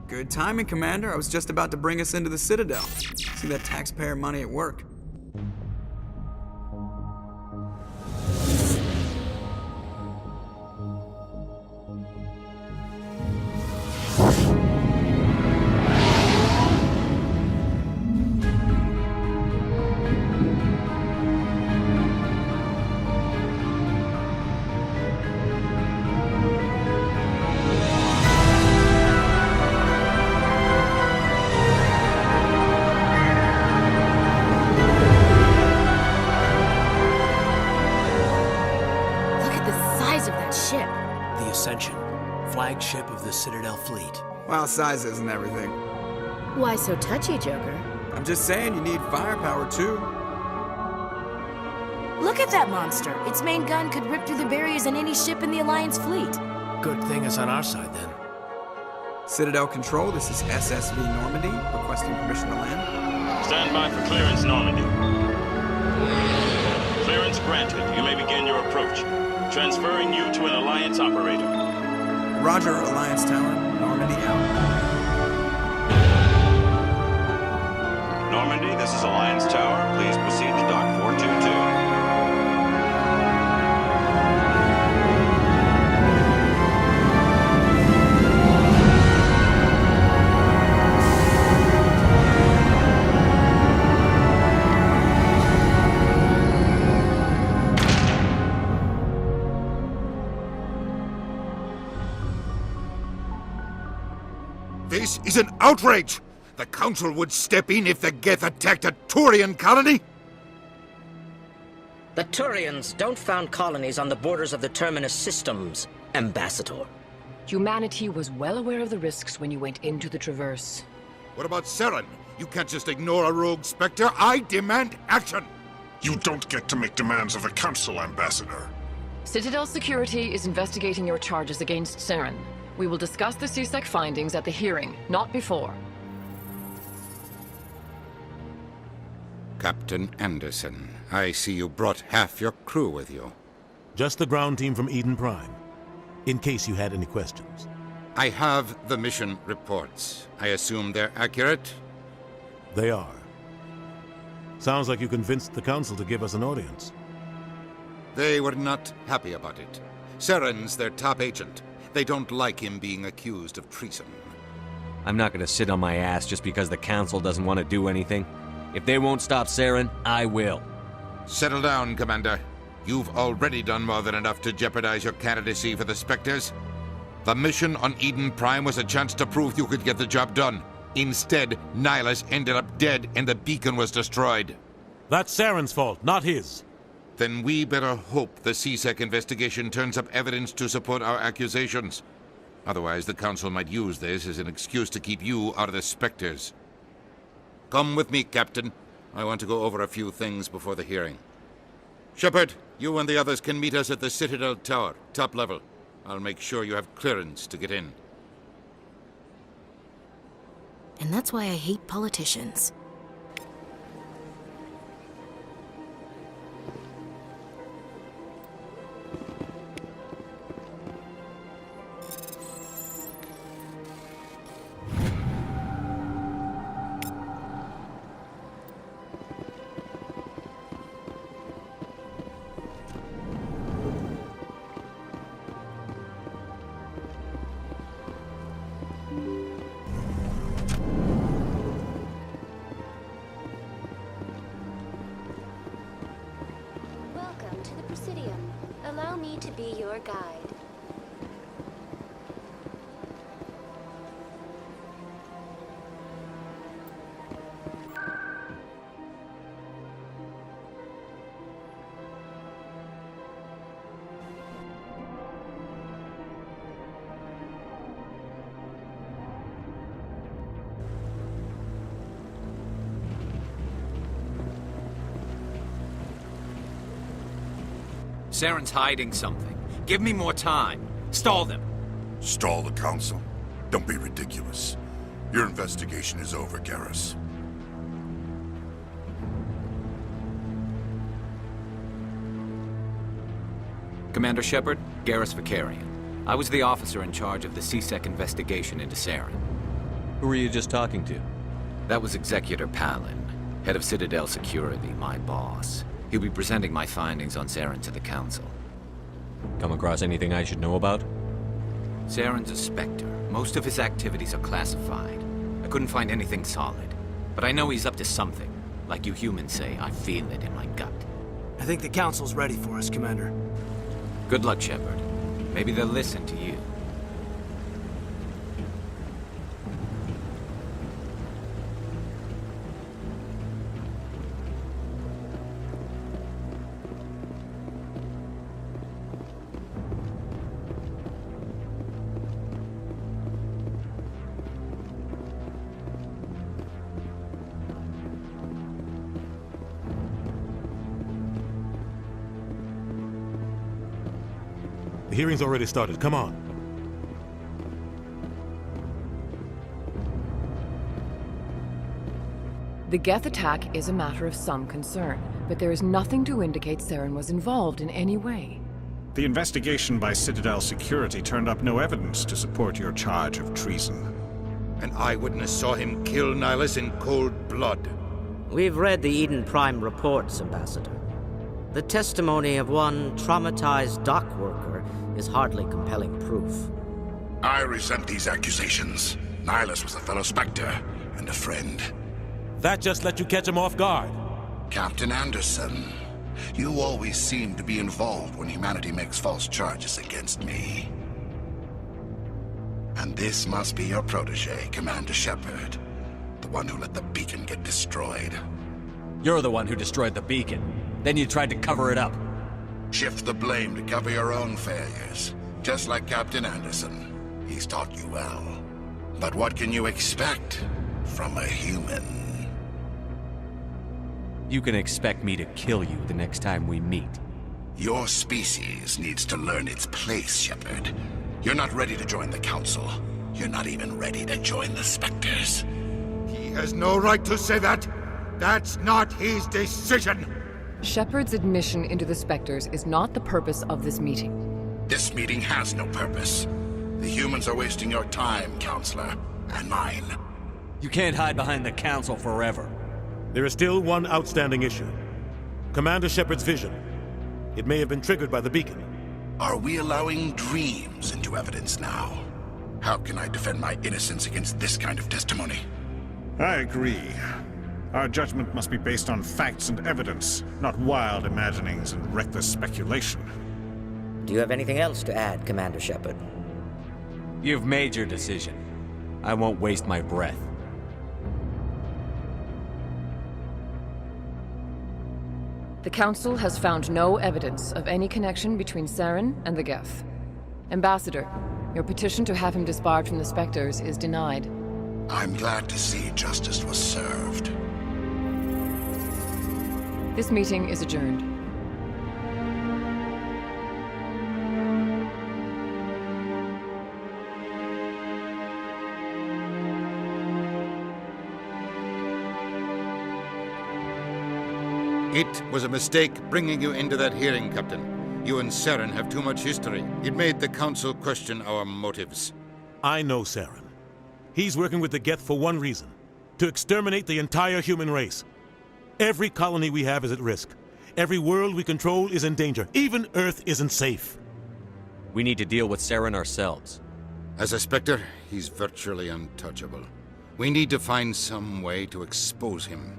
Good timing, Commander. I was just about to bring us into the Citadel. See that taxpayer money at work. Flagship of the Citadel fleet. Well, size isn't everything. Why so touchy, Joker? I'm just saying you need firepower, too. Look at that monster. Its main gun could rip through the barriers in any ship in the Alliance fleet. Good thing it's on our side, then. Citadel Control, this is SSV Normandy, requesting permission to land. Stand by for clearance, Normandy. Clearance granted. You may begin your approach. Transferring you to an Alliance operator. Roger, Alliance Tower. Normandy out. Normandy, this is Alliance Tower. Please proceed to Dock 422. This is an outrage! The Council would step in if the Geth attacked a Turian colony? The Turians don't found colonies on the borders of the Terminus systems, Ambassador. Humanity was well aware of the risks when you went into the Traverse. What about Saren? You can't just ignore a rogue Spectre. I demand action! You don't get to make demands of the Council, Ambassador. Citadel Security is investigating your charges against Saren. We will discuss the CSEC findings at the hearing, not before. Captain Anderson, I see you brought half your crew with you. Just the ground team from Eden Prime, in case you had any questions. I have the mission reports. I assume they're accurate? They are. Sounds like you convinced the Council to give us an audience. They were not happy about it. Saren's their top agent. They don't like him being accused of treason. I'm not gonna sit on my ass just because the Council doesn't want to do anything. If they won't stop Saren, I will. Settle down, Commander. You've already done more than enough to jeopardize your candidacy for the Spectres. The mission on Eden Prime was a chance to prove you could get the job done. Instead, Nihilus ended up dead and the beacon was destroyed. That's Saren's fault, not his. Then we better hope the CSEC investigation turns up evidence to support our accusations. Otherwise, the Council might use this as an excuse to keep you out of the Spectres. Come with me, Captain. I want to go over a few things before the hearing. Shepard, you and the others can meet us at the Citadel Tower, top level. I'll make sure you have clearance to get in. And that's why I hate politicians. Allow me to be your guide. Saren's hiding something. Give me more time. Stall them. Stall the Council? Don't be ridiculous. Your investigation is over, Garrus. Commander Shepard, Garrus Vicarian. I was the officer in charge of the CSEC investigation into Saren. Who were you just talking to? That was Executor Palin, head of Citadel Security, my boss. He'll be presenting my findings on Saren to the Council. Come across anything I should know about? Saren's a Spectre. Most of his activities are classified. I couldn't find anything solid. But I know he's up to something. Like you humans say, I feel it in my gut. I think the Council's ready for us, Commander. Good luck, Shepard. Maybe they'll listen to you. The hearing's already started. Come on. The Geth attack is a matter of some concern, but there is nothing to indicate Saren was involved in any way. The investigation by Citadel Security turned up no evidence to support your charge of treason. An eyewitness saw him kill Nihilus in cold blood. We've read the Eden Prime reports, Ambassador. The testimony of one traumatized dock worker is hardly compelling proof. I resent these accusations. Nihilus was a fellow Spectre and a friend. That just let you catch him off guard. Captain Anderson, you always seem to be involved when humanity makes false charges against me. And this must be your protege, Commander Shepard. The one who let the beacon get destroyed. You're the one who destroyed the beacon. Then you tried to cover it up. Shift the blame to cover your own failures. Just like Captain Anderson. He's taught you well. But what can you expect from a human? You can expect me to kill you the next time we meet. Your species needs to learn its place, Shepard. You're not ready to join the Council. You're not even ready to join the Spectres. He has no right to say that. That's not his decision. Shepard's admission into the Spectres is not the purpose of this meeting. This meeting has no purpose. The humans are wasting your time, Counselor, and mine. You can't hide behind the Council forever. There is still one outstanding issue. Commander Shepard's vision. It may have been triggered by the beacon. Are we allowing dreams into evidence now? How can I defend my innocence against this kind of testimony? I agree. Our judgment must be based on facts and evidence, not wild imaginings and reckless speculation. Do you have anything else to add, Commander Shepard? You've made your decision. I won't waste my breath. The Council has found no evidence of any connection between Saren and the Geth. Ambassador, your petition to have him disbarred from the Spectres is denied. I'm glad to see justice was served. This meeting is adjourned. It was a mistake bringing you into that hearing, Captain. You and Saren have too much history. It made the Council question our motives. I know Saren. He's working with the Geth for one reason. To exterminate the entire human race. Every colony we have is at risk. Every world we control is in danger. Even Earth isn't safe. We need to deal with Saren ourselves. As a Spectre, he's virtually untouchable. We need to find some way to expose him.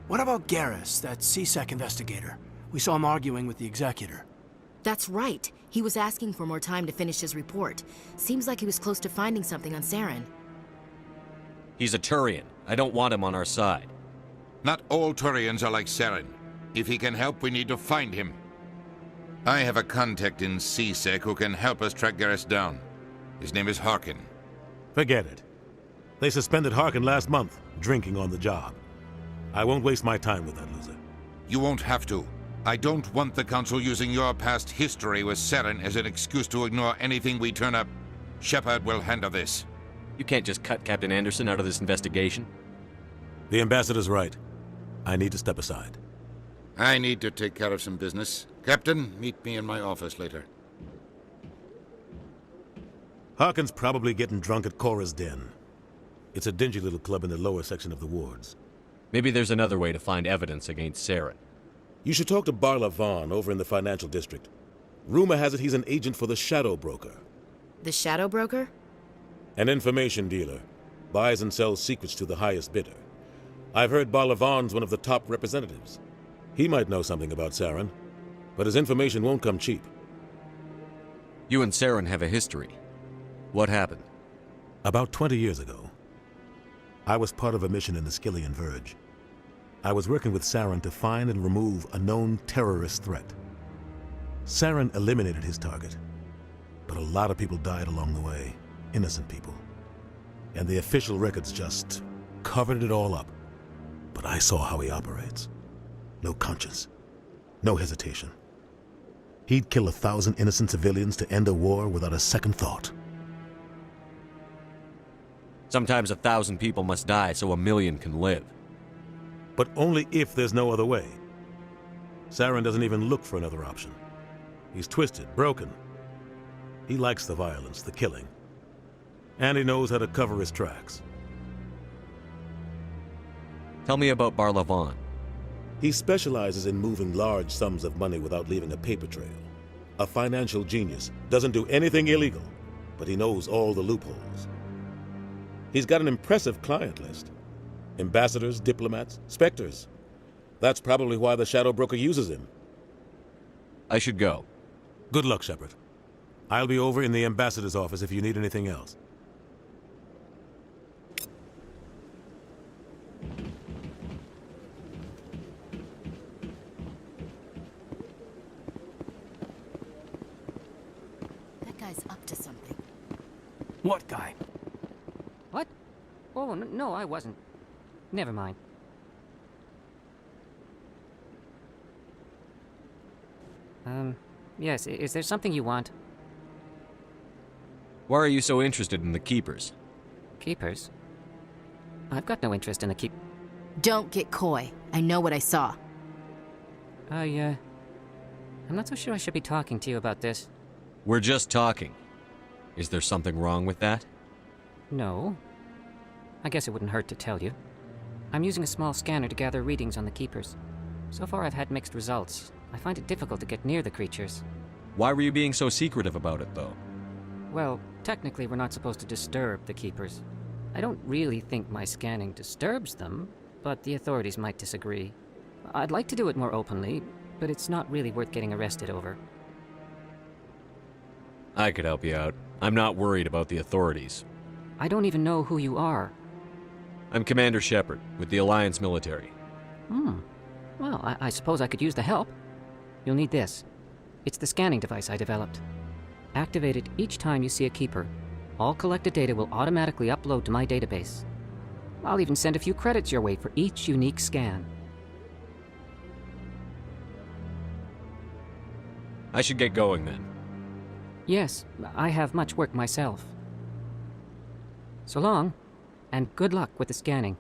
What about Garrus, that CSEC investigator? We saw him arguing with the Executor. That's right. He was asking for more time to finish his report. Seems like he was close to finding something on Saren. He's a Turian. I don't want him on our side. Not all Turians are like Saren. If he can help, we need to find him. I have a contact in CSEC who can help us track Garrus down. His name is Harkin. Forget it. They suspended Harkin last month, drinking on the job. I won't waste my time with that loser. You won't have to. I don't want the Council using your past history with Saren as an excuse to ignore anything we turn up. Shepard will handle this. You can't just cut Captain Anderson out of this investigation. The Ambassador's right. I need to step aside. I need to take care of some business. Captain, meet me in my office later. Harkin's probably getting drunk at Cora's Den. It's a dingy little club in the lower section of the wards. Maybe there's another way to find evidence against Saren. You should talk to Barla Vaughn over in the financial district. Rumor has it he's an agent for the Shadow Broker. The Shadow Broker? An information dealer. Buys and sells secrets to the highest bidder. I've heard Barla Vaughn's one of the top representatives. He might know something about Saren, but his information won't come cheap. You and Saren have a history. What happened? About 20 years ago, I was part of a mission in the Skillian Verge. I was working with Saren to find and remove a known terrorist threat. Saren eliminated his target, but a lot of people died along the way, innocent people. And the official records just covered it all up. But I saw how he operates. No conscience, no hesitation. He'd kill 1,000 innocent civilians to end a war without a second thought. Sometimes 1,000 people must die so 1,000,000 can live. But only if there's no other way. Saren doesn't even look for another option. He's twisted, broken. He likes the violence, the killing. And he knows how to cover his tracks. Tell me about Barla Vaughn. He specializes in moving large sums of money without leaving a paper trail. A financial genius, doesn't do anything illegal, but he knows all the loopholes. He's got an impressive client list. Ambassadors, diplomats, specters. That's probably why the Shadow Broker uses him. I should go. Good luck, Shepard. I'll be over in the ambassador's office if you need anything else. That guy's up to something. What guy? What? Oh, no, I wasn't. Never mind. Yes, is there something you want? Why are you so interested in the Keepers? Keepers? I've got no interest in the keep... Don't get coy. I know what I saw. I'm not so sure I should be talking to you about this. We're just talking. Is there something wrong with that? No. I guess it wouldn't hurt to tell you. I'm using a small scanner to gather readings on the Keepers. So far I've had mixed results. I find it difficult to get near the creatures. Why were you being so secretive about it, though? Well, technically we're not supposed to disturb the Keepers. I don't really think my scanning disturbs them, but the authorities might disagree. I'd like to do it more openly, but it's not really worth getting arrested over. I could help you out. I'm not worried about the authorities. I don't even know who you are. I'm Commander Shepard, with the Alliance military. Well, I suppose I could use the help. You'll need this. It's the scanning device I developed. Activate it each time you see a Keeper. All collected data will automatically upload to my database. I'll even send a few credits your way for each unique scan. I should get going then. Yes, I have much work myself. So long, and good luck with the scanning.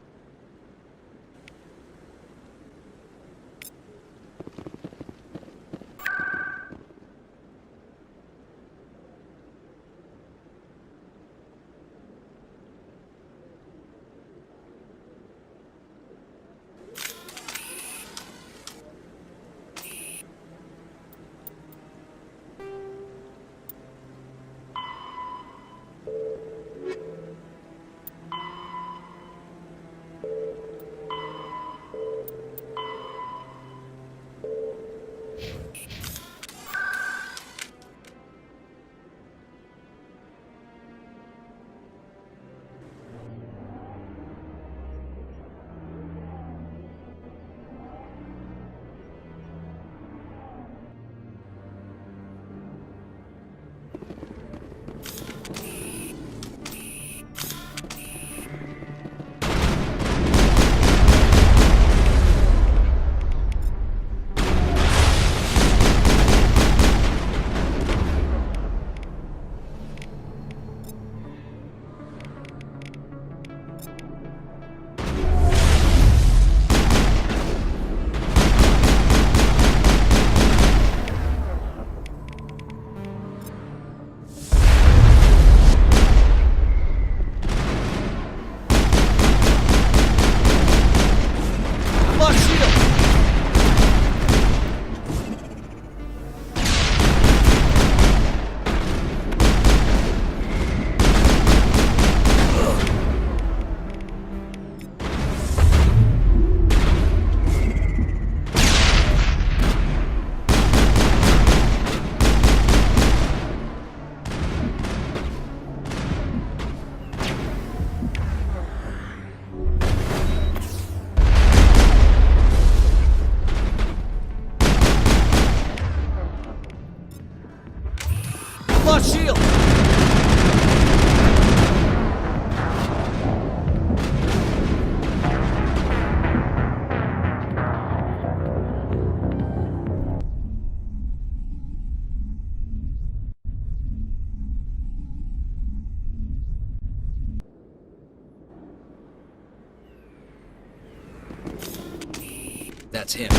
That's him.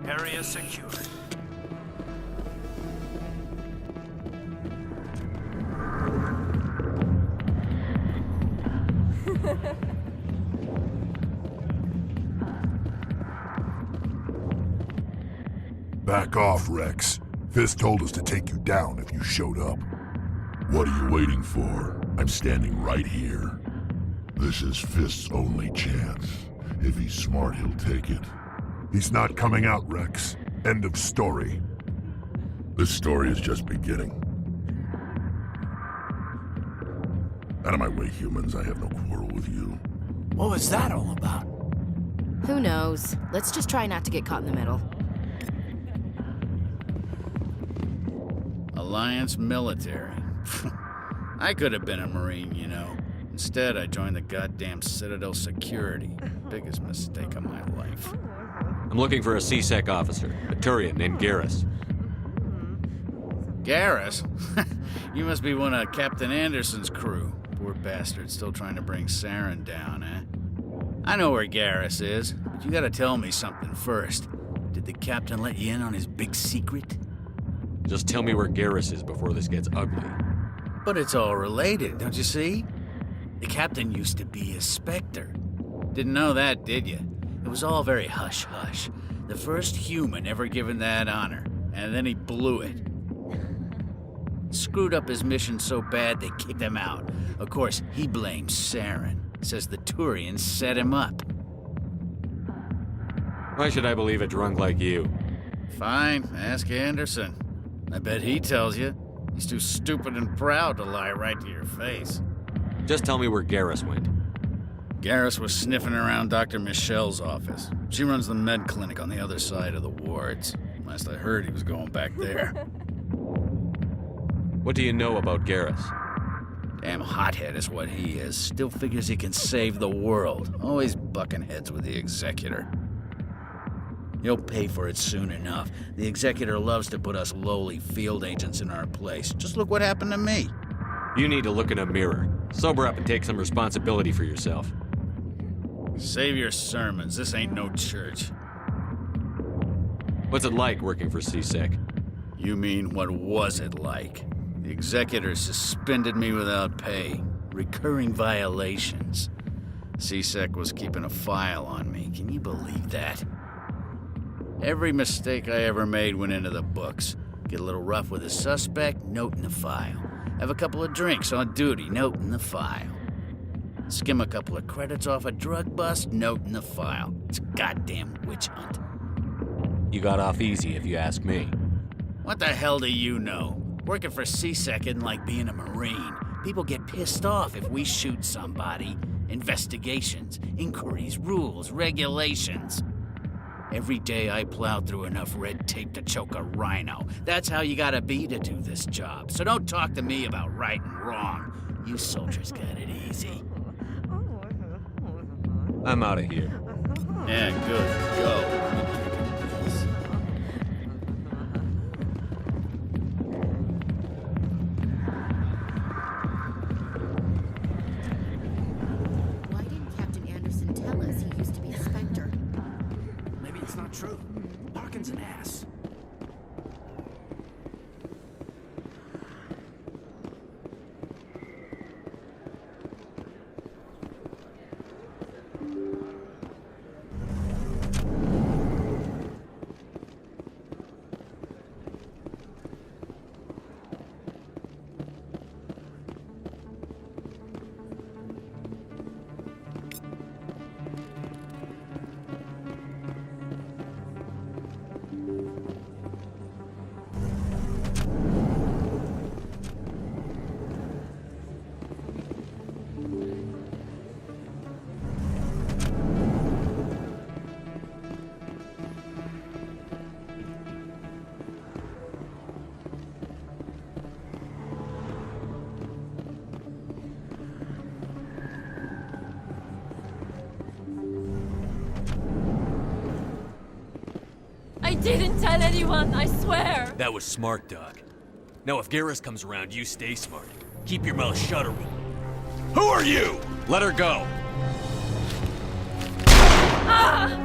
Area secured. Back off, Rex. Fist told us to take you down if you showed up. What are you waiting for? I'm standing right here. This is Fist's only chance. If he's smart, he'll take it. He's not coming out, Rex. End of story. This story is just beginning. Out of my way, humans. I have no quarrel with you. What was that all about? Who knows? Let's just try not to get caught in the middle. Alliance military. I could have been a Marine, you know. Instead, I joined the goddamn Citadel security. Biggest mistake of my life. I'm looking for a C-Sec officer, a Turian named Garrus. Garrus? You must be one of Captain Anderson's crew. Poor bastard, still trying to bring Saren down, eh? I know where Garrus is, but you gotta tell me something first. Did the captain let you in on his big secret? Just tell me where Garrus is before this gets ugly. But it's all related, don't you see? The captain used to be a Spectre. Didn't know that, did you? It was all very hush-hush. The first human ever given that honor, and then he blew it. Screwed up his mission so bad they kicked him out. Of course, he blames Saren. Says the Turians set him up. Why should I believe a drunk like you? Fine, ask Anderson. I bet he tells you. He's too stupid and proud to lie right to your face. Just tell me where Garrus went. Garrus was sniffing around Dr. Michelle's office. She runs the med clinic on the other side of the wards. Last I heard, he was going back there. What do you know about Garrus? Damn hothead is what he is. Still figures he can save the world. Always bucking heads with the Executor. He'll pay for it soon enough. The Executor loves to put us lowly field agents in our place. Just look what happened to me. You need to look in a mirror. Sober up and take some responsibility for yourself. Save your sermons. This ain't no church. What's it like working for C-Sec? You mean, what was it like? The Executor suspended me without pay. Recurring violations. C-Sec was keeping a file on me. Can you believe that? Every mistake I ever made went into the books. Get a little rough with a suspect, note in the file. Have a couple of drinks on duty, note in the file. Skim a couple of credits off a drug bust, note in the file. It's a goddamn witch hunt. You got off easy, if you ask me. What the hell do you know? Working for C-Sec isn't like being a Marine. People get pissed off if we shoot somebody. Investigations, inquiries, rules, regulations. Every day I plowed through enough red tape to choke a rhino. That's how you gotta be to do this job. So don't talk to me about right and wrong. You soldiers got it easy. I'm out of here. Yeah, good. Go. Why didn't Captain Anderson tell us he used to be a Spectre? Maybe it's not true. Parkin's an ass. didn't tell anyone, I swear! That was smart, Doc. Now if Garrus comes around, you stay smart. Keep your mouth shut or we'll... Who are you? Let her go. Ah!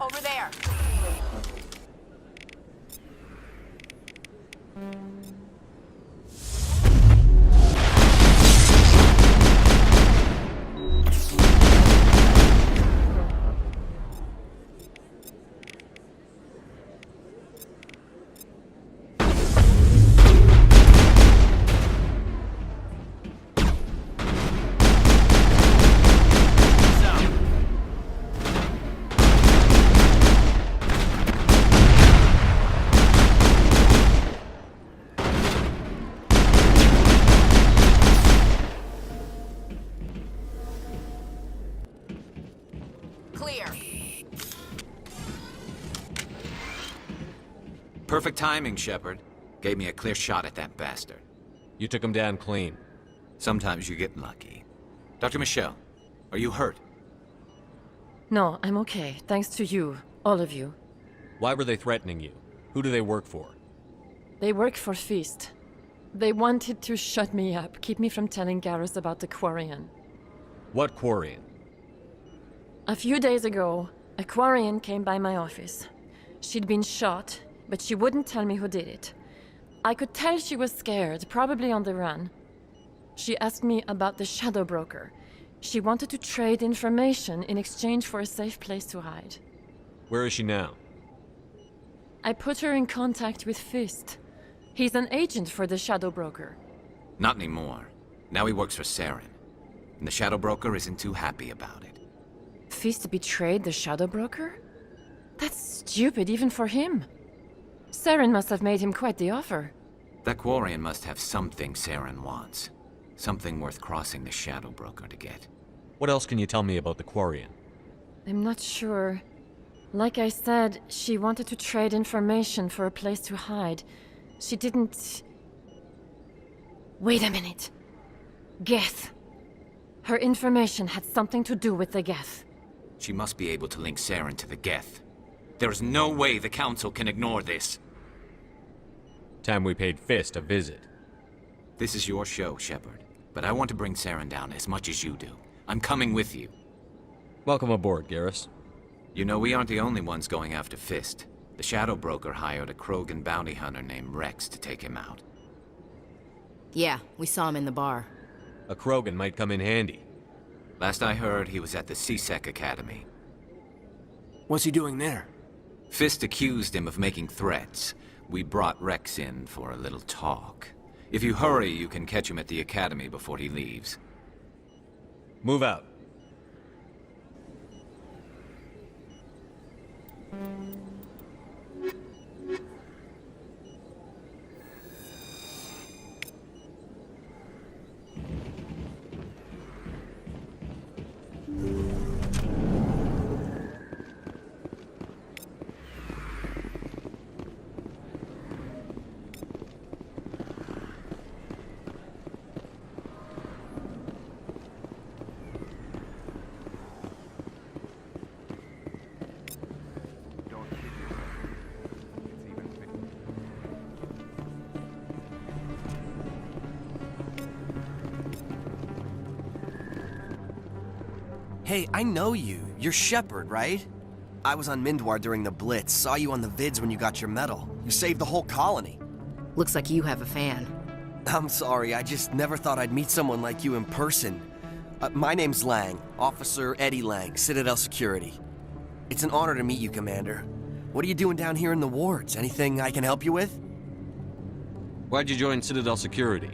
Over there. Perfect timing, Shepard. Gave me a clear shot at that bastard. You took him down clean. Sometimes you get lucky. Dr. Michelle, are you hurt? No, I'm okay. Thanks to you. All of you. Why were they threatening you? Who do they work for? They work for Feast. They wanted to shut me up, keep me from telling Garrus about the Quarian. What Quarian? A few days ago, a Quarian came by my office. She'd been shot, but she wouldn't tell me who did it. I could tell she was scared, probably on the run. She asked me about the Shadow Broker. She wanted to trade information in exchange for a safe place to hide. Where is she now? I put her in contact with Fist. He's an agent for the Shadow Broker. Not anymore. Now he works for Saren. And the Shadow Broker isn't too happy about it. Fist betrayed the Shadow Broker? That's stupid even for him. Saren must have made him quite the offer. That Quarian must have something Saren wants. Something worth crossing the Shadow Broker to get. What else can you tell me about the Quarian? I'm not sure. Like I said, she wanted to trade information for a place to hide. She didn't... Wait a minute. Geth. Her information had something to do with the Geth. She must be able to link Saren to the Geth. There is no way the Council can ignore this. Time we paid Fist a visit. This is your show, Shepard. But I want to bring Saren down as much as you do. I'm coming with you. Welcome aboard, Garrus. You know, we aren't the only ones going after Fist. The Shadow Broker hired a Krogan bounty hunter named Rex to take him out. Yeah, we saw him in the bar. A Krogan might come in handy. Last I heard, he was at the CSEC Academy. What's he doing there? Fist accused him of making threats. We brought Rex in for a little talk. If you hurry, you can catch him at the Academy before he leaves. Move out. Hey, I know you. You're Shepard, right? I was on Mindwar during the Blitz, saw you on the vids when you got your medal. You saved the whole colony. Looks like you have a fan. I'm sorry, I just never thought I'd meet someone like you in person. My name's Lang, Officer Eddie Lang, Citadel Security. It's an honor to meet you, Commander. What are you doing down here in the wards? Anything I can help you with? Why'd you join Citadel Security?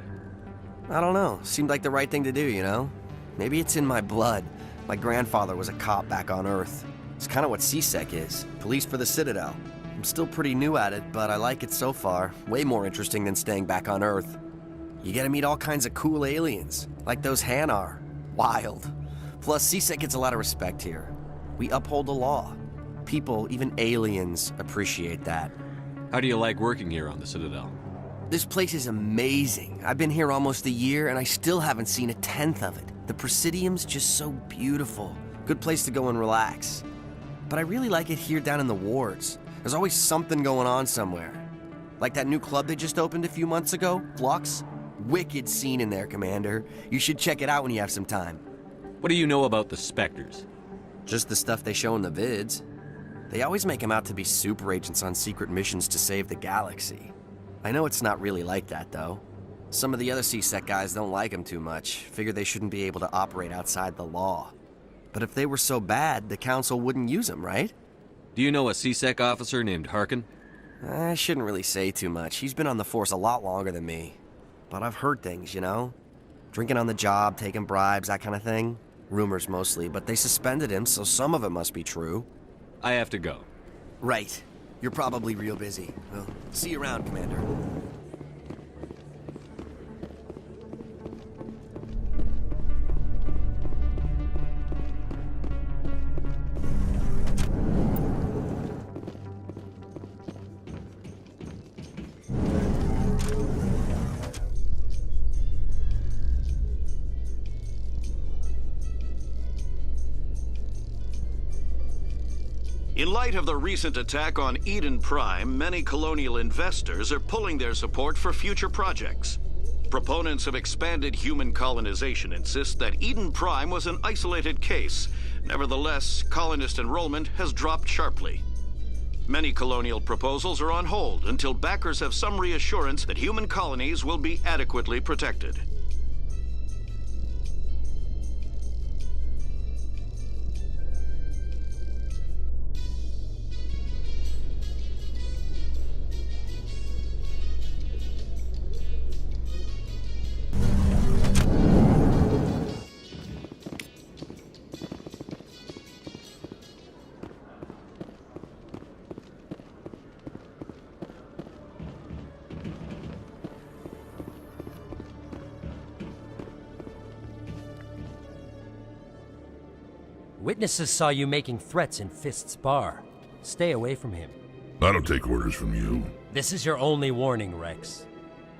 I don't know. Seemed like the right thing to do, you know? Maybe it's in my blood. My grandfather was a cop back on Earth. It's kind of what CSEC is. Police for the Citadel. I'm still pretty new at it, but I like it so far. Way more interesting than staying back on Earth. You get to meet all kinds of cool aliens, like those Hanar. Wild. Plus, CSEC gets a lot of respect here. We uphold the law. People, even aliens, appreciate that. How do you like working here on the Citadel? This place is amazing. I've been here almost a year, and I still haven't seen a tenth of it. The Presidium's just so beautiful. Good place to go and relax. But I really like it here down in the wards. There's always something going on somewhere. Like that new club they just opened a few months ago, Flux. Wicked scene in there, Commander. You should check it out when you have some time. What do you know about the Spectres? Just the stuff they show in the vids. They always make them out to be super agents on secret missions to save the galaxy. I know it's not really like that, though. Some of the other CSEC guys don't like them too much, figure they shouldn't be able to operate outside the law. But if they were so bad, the Council wouldn't use them, right? Do you know a CSEC officer named Harkin? I shouldn't really say too much. He's been on the force a lot longer than me. But I've heard things, you know? Drinking on the job, taking bribes, that kind of thing. Rumors mostly, but they suspended him, so some of it must be true. I have to go. Right. You're probably real busy. Well, see you around, Commander. In light of the recent attack on Eden Prime, many colonial investors are pulling their support for future projects. Proponents of expanded human colonization insist that Eden Prime was an isolated case. Nevertheless, colonist enrollment has dropped sharply. Many colonial proposals are on hold until backers have some reassurance that human colonies will be adequately protected. Witnesses saw you making threats in Fist's bar. Stay away from him. I don't take orders from you. This is your only warning, Rex.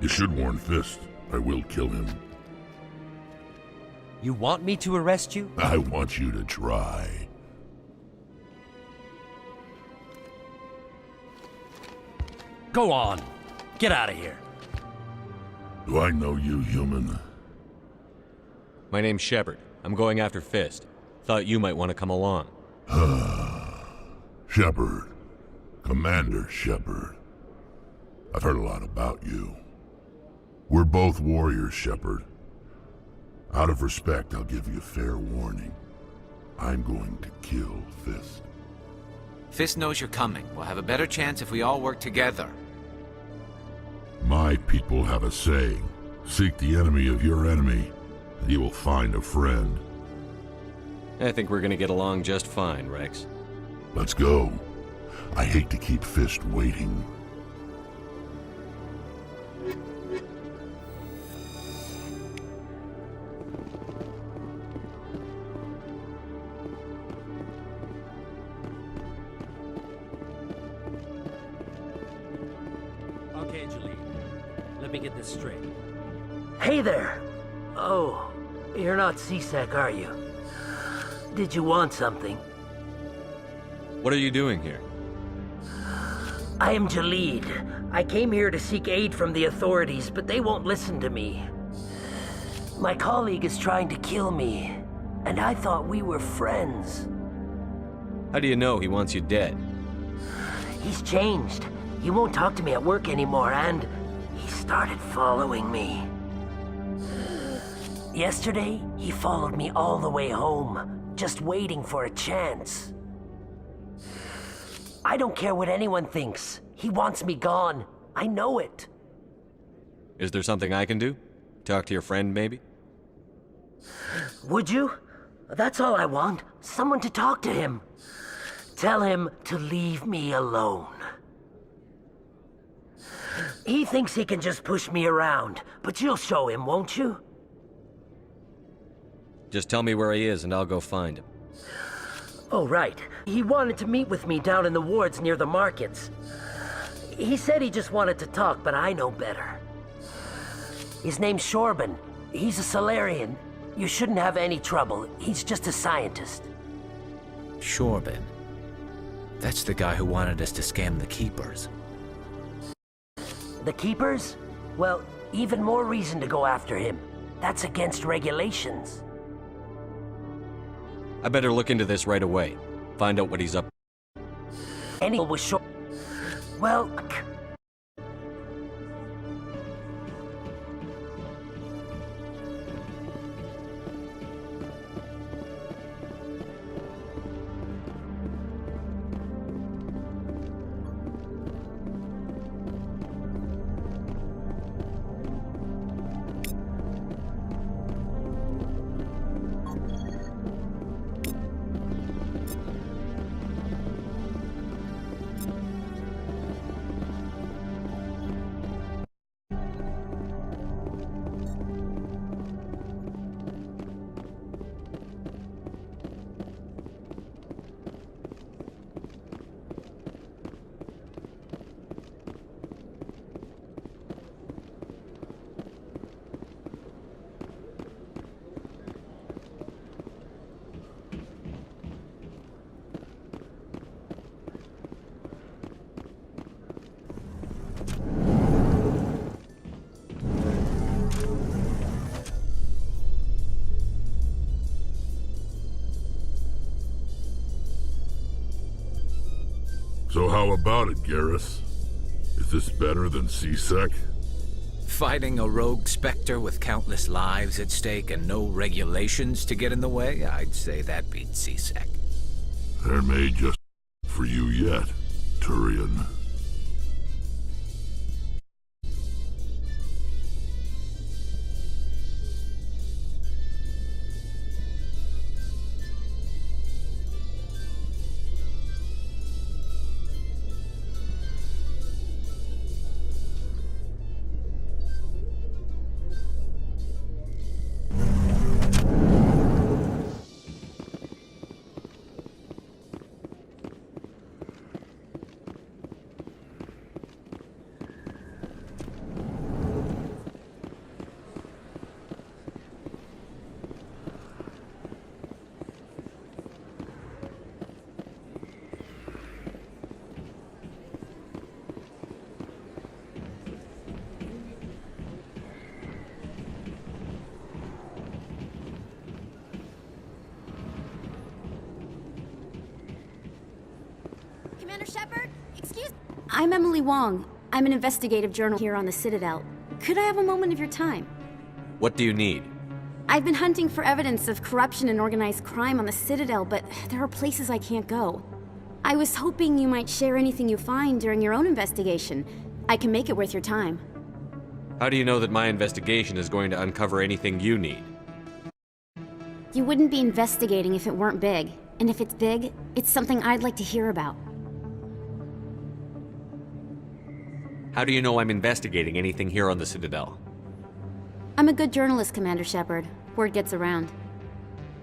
You should warn Fist. I will kill him. You want me to arrest you? I want you to try. Go on. Get out of here. Do I know you, human? My name's Shepard. I'm going after Fist. Thought you might want to come along. Shepard. Commander Shepard. I've heard a lot about you. We're both warriors, Shepard. Out of respect, I'll give you a fair warning. I'm going to kill Fist. Fist knows you're coming. We'll have a better chance if we all work together. My people have a saying. Seek the enemy of your enemy, and you will find a friend. I think we're gonna get along just fine, Rex. Let's go. I hate to keep Fist waiting. Okay, Jaleel. Let me get this straight. Hey there! Oh, you're not CSEC, are you? Did you want something? What are you doing here? I am Jalid. I came here to seek aid from the authorities, but they won't listen to me. My colleague is trying to kill me, and I thought we were friends. How do you know he wants you dead? He's changed. He won't talk to me at work anymore, and he started following me. Yesterday, he followed me all the way home, just waiting for a chance. I don't care what anyone thinks. He wants me gone. I know it. Is there something I can do? Talk to your friend, maybe? Would you? That's all I want. Someone to talk to him. Tell him to leave me alone. He thinks he can just push me around, but you'll show him, won't you? Just tell me where he is and I'll go find him. Oh, right. He wanted to meet with me down in the wards near the markets. He said he just wanted to talk, but I know better. His name's Shorban. He's a Solarian. You shouldn't have any trouble. He's just a scientist. Shorbin. That's the guy who wanted us to scam the Keepers. The Keepers? Well, even more reason to go after him. That's against regulations. I better look into this right away. Find out what he's up. Anyone was sure. Well, So how about it, Garrus? Is this better than C-Sec? Fighting a rogue Spectre with countless lives at stake and no regulations to get in the way? I'd say that beats C-Sec. There may just for you yet, Turian. Commander Shepard, excuse me. I'm Emily Wong. I'm an investigative journalist here on the Citadel. Could I have a moment of your time? What do you need? I've been hunting for evidence of corruption and organized crime on the Citadel, but there are places I can't go. I was hoping you might share anything you find during your own investigation. I can make it worth your time. How do you know that my investigation is going to uncover anything you need? You wouldn't be investigating if it weren't big. And if it's big, it's something I'd like to hear about. How do you know I'm investigating anything here on the Citadel? I'm a good journalist, Commander Shepard. Word gets around.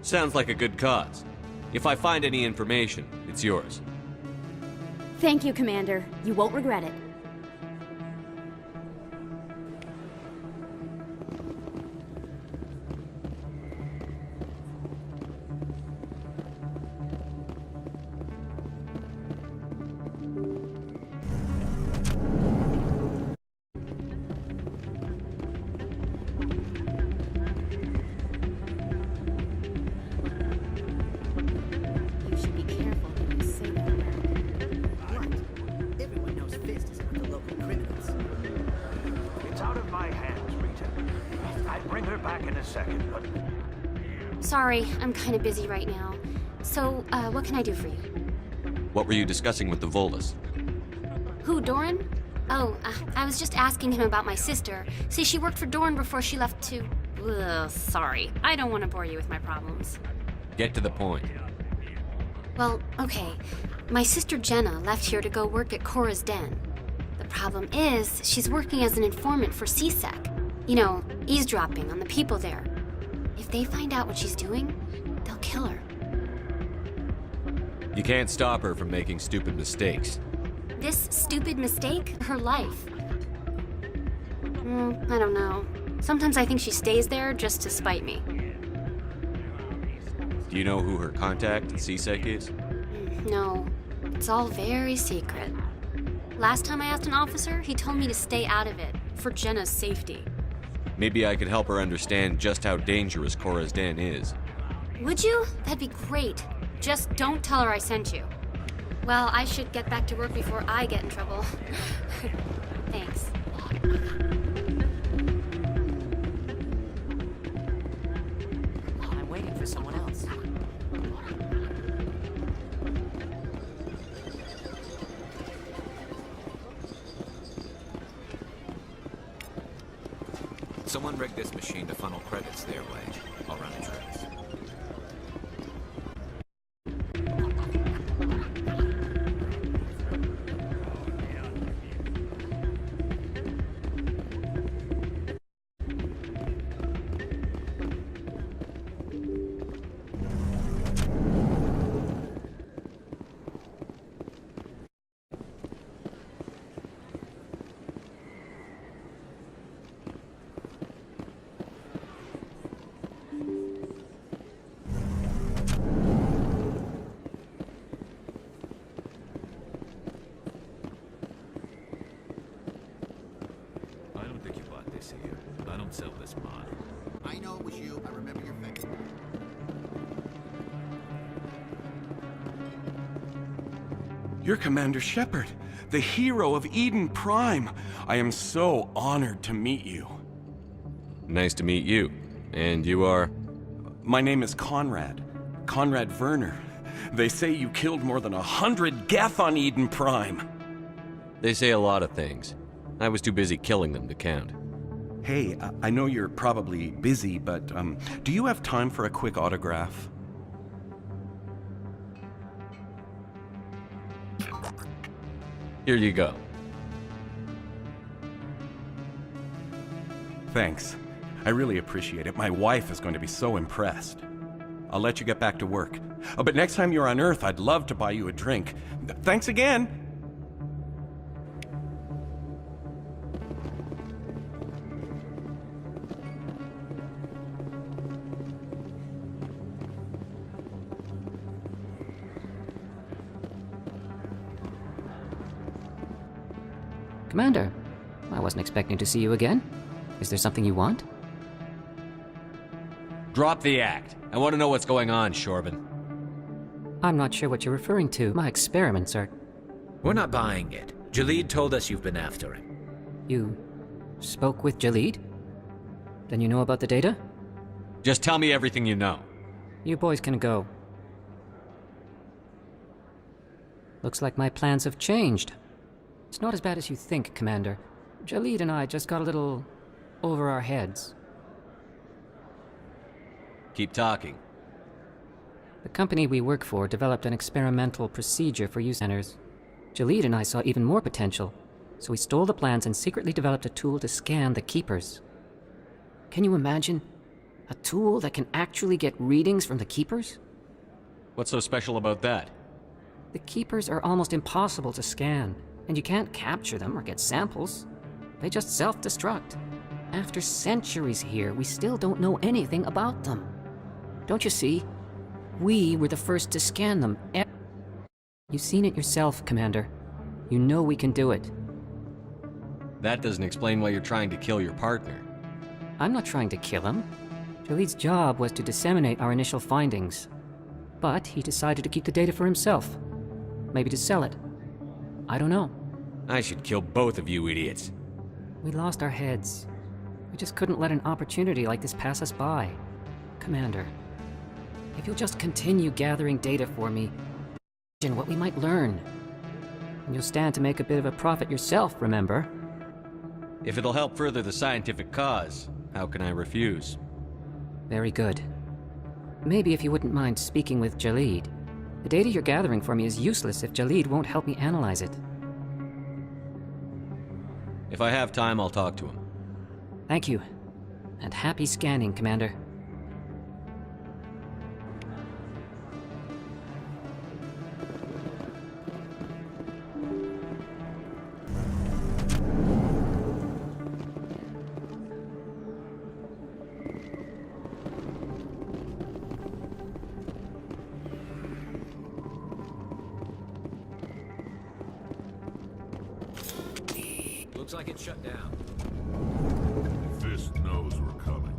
Sounds like a good cause. If I find any information, it's yours. Thank you, Commander. You won't regret it. Sorry, I'm kind of busy right now. So, what can I do for you? What were you discussing with the Volus? Who, Doran? Oh, I was just asking him about my sister. See, she worked for Doran before she left to... Ugh, sorry. I don't want to bore you with my problems. Get to the point. Well, okay. My sister Jenna left here to go work at Cora's Den. The problem is, she's working as an informant for C-Sec. You know, eavesdropping on the people there. If they find out what she's doing, they'll kill her. You can't stop her from making stupid mistakes. This stupid mistake? Her life. I don't know. Sometimes I think she stays there just to spite me. Do you know who her contact at CSEC is? No, it's all very secret. Last time I asked an officer, he told me to stay out of it, for Jenna's safety. Maybe I could help her understand just how dangerous Cora's Den is. Would you? That'd be great. Just don't tell her I sent you. Well, I should get back to work before I get in trouble. Thanks. I'm waiting for someone else. Someone rigged this machine to funnel credits their way. I'll run a trace. I don't sell this mod. I know it was you. I remember your face. You're Commander Shepard, the hero of Eden Prime. I am so honored to meet you. Nice to meet you. And you are? My name is Conrad. Conrad Werner. They say you killed more than 100 Geth on Eden Prime. They say a lot of things. I was too busy killing them to count. Hey, I know you're probably busy, but do you have time for a quick autograph? Here you go. Thanks. I really appreciate it. My wife is going to be so impressed. I'll let you get back to work. But next time you're on Earth, I'd love to buy you a drink. Thanks again! Commander, I wasn't expecting to see you again. Is there something you want? Drop the act. I want to know what's going on, Shorban. I'm not sure what you're referring to. My experiments are... We're not buying it. Jalid told us you've been after him. You spoke with Jalid? Then you know about the data? Just tell me everything you know. You boys can go. Looks like my plans have changed. It's not as bad as you think, Commander. Jalid and I just got a little over our heads. Keep talking. The company we work for developed an experimental procedure for use centers. Jalid and I saw even more potential, so we stole the plans and secretly developed a tool to scan the Keepers. Can you imagine? A tool that can actually get readings from the Keepers? What's so special about that? The Keepers are almost impossible to scan, and you can't capture them or get samples. They just self-destruct. After centuries here, we still don't know anything about them. Don't you see? We were the first to scan them. You've seen it yourself, Commander. You know we can do it. That doesn't explain why you're trying to kill your partner. I'm not trying to kill him. Jalid's job was to disseminate our initial findings. But he decided to keep the data for himself. Maybe to sell it. I don't know. I should kill both of you idiots. We lost our heads. We just couldn't let an opportunity like this pass us by. Commander, if you'll just continue gathering data for me, imagine what we might learn. And you'll stand to make a bit of a profit yourself, remember? If it'll help further the scientific cause, how can I refuse? Very good. Maybe if you wouldn't mind speaking with Jalid. The data you're gathering for me is useless if Jalid won't help me analyze it. If I have time, I'll talk to him. Thank you. And happy scanning, Commander. Looks like it's shut down. Fist knows we're coming.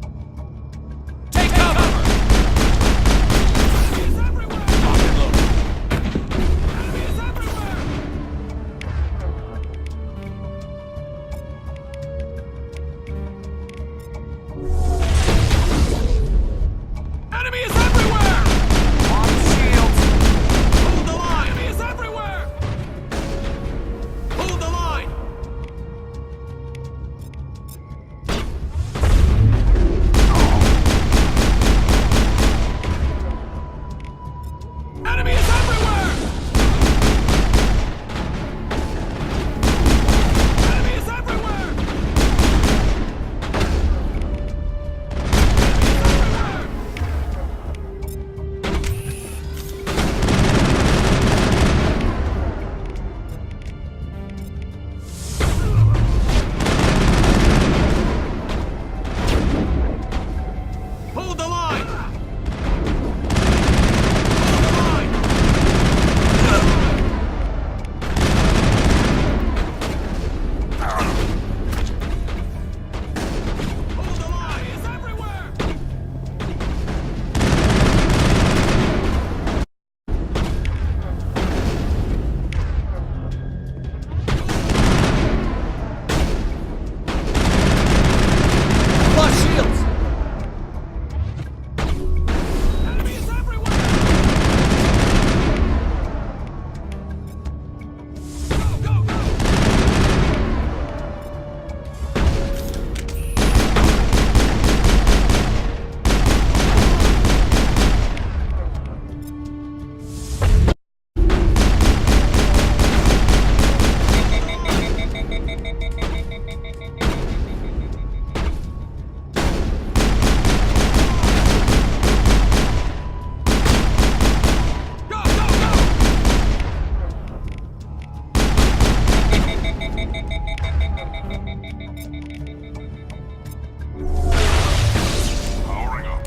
Take cover! Enemies everywhere! Lock and load. Enemies everywhere! Enemies everywhere! On shield! Hold the line! Enemies everywhere! Hold the line! Enemies everywhere! Enemies everywhere! Hold the line! Plus shields! Powering up.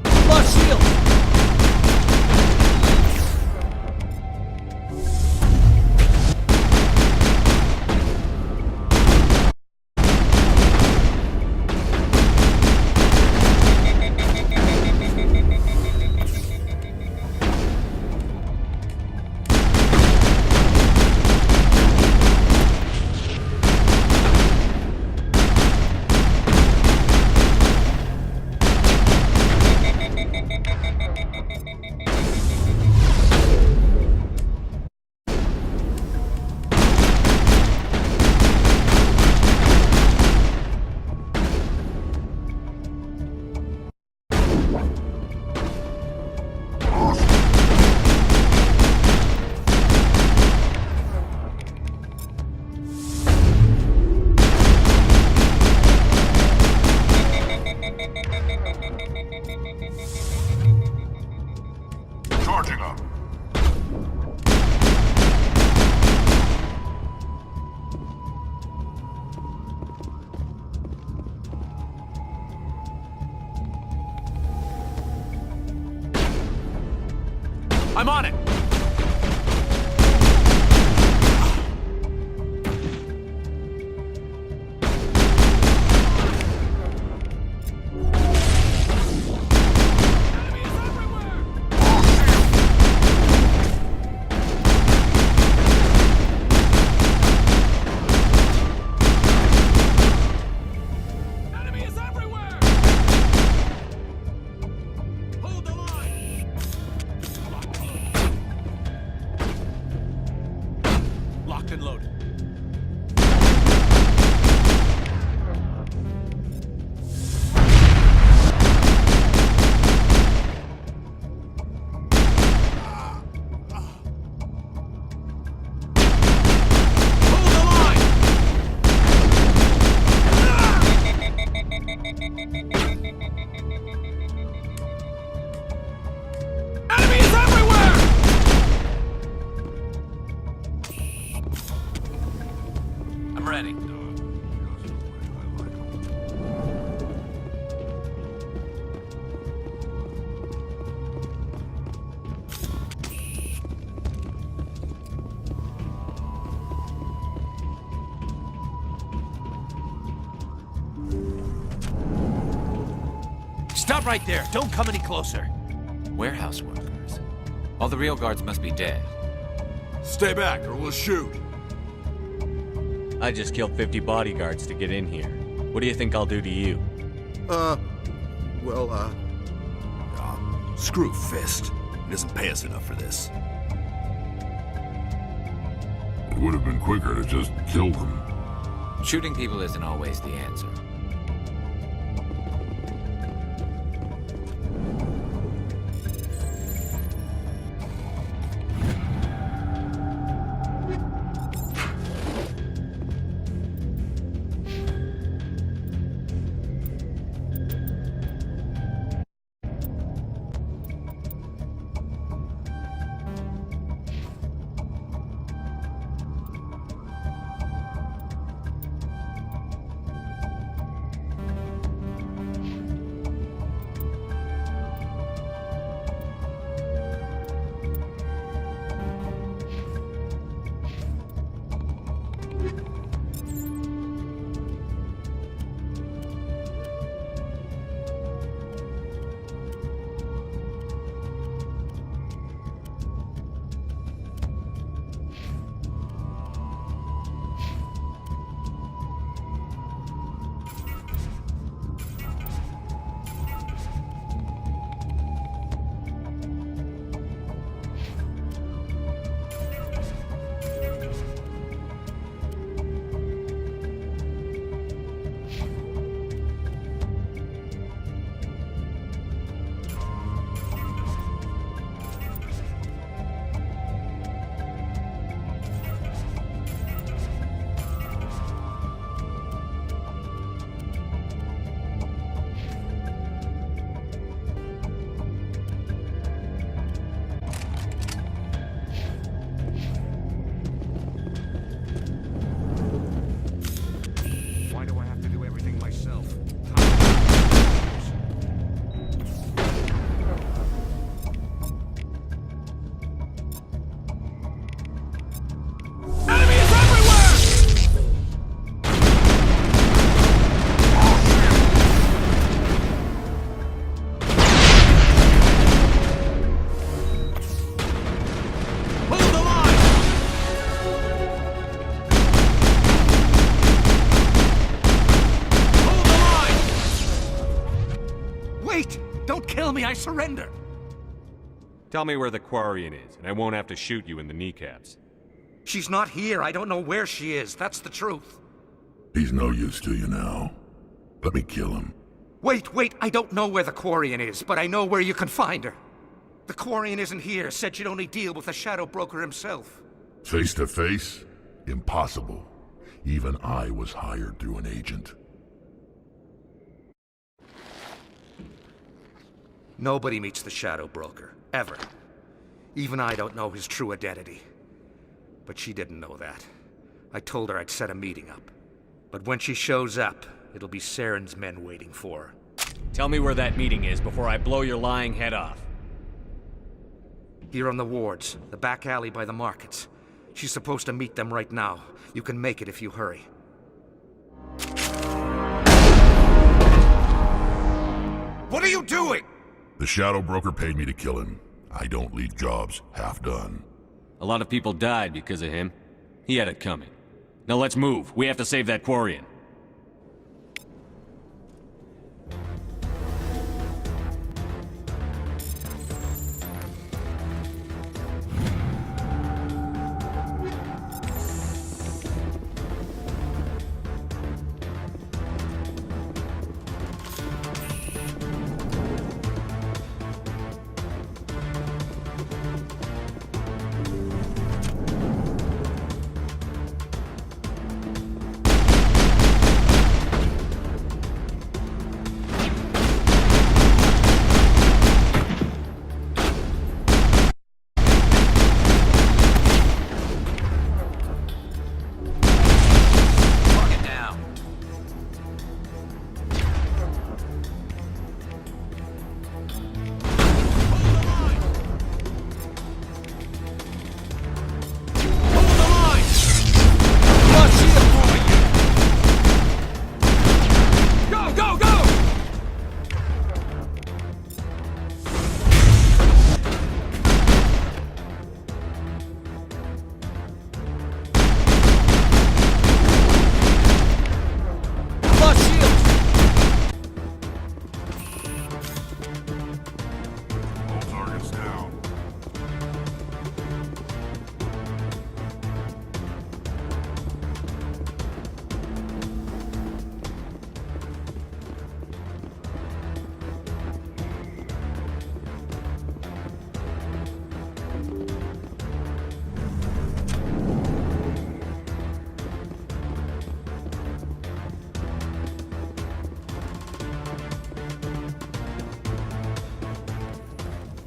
Plus shields! Charging up. I'm on it! Enemies everywhere! Hold the line! Locked and loaded. Enemies everywhere! Stop right there. Don't come any closer. Warehouse workers. All the real guards must be dead. Stay back or we'll shoot. I just killed 50 bodyguards to get in here. What do you think I'll do to you? Screw Fist. He doesn't pay us enough for this. It would have been quicker to just kill them. Shooting people isn't always the answer. I surrender! Tell me where the Quarian is, and I won't have to shoot you in the kneecaps. She's not here. I don't know where she is. That's the truth. He's no use to you now. Let me kill him. Wait. I don't know where the Quarian is, but I know where you can find her. The Quarian isn't here. Said she'd only deal with the Shadow Broker himself. Face to face? Impossible. Even I was hired through an agent. Nobody meets the Shadow Broker, ever. Even I don't know his true identity. But she didn't know that. I told her I'd set a meeting up. But when she shows up, it'll be Saren's men waiting for her. Tell me where that meeting is before I blow your lying head off. Here on the wards, the back alley by the markets. She's supposed to meet them right now. You can make it if you hurry. What are you doing? The Shadow Broker paid me to kill him. I don't leave jobs half done. A lot of people died because of him. He had it coming. Now let's move. We have to save that Quarian.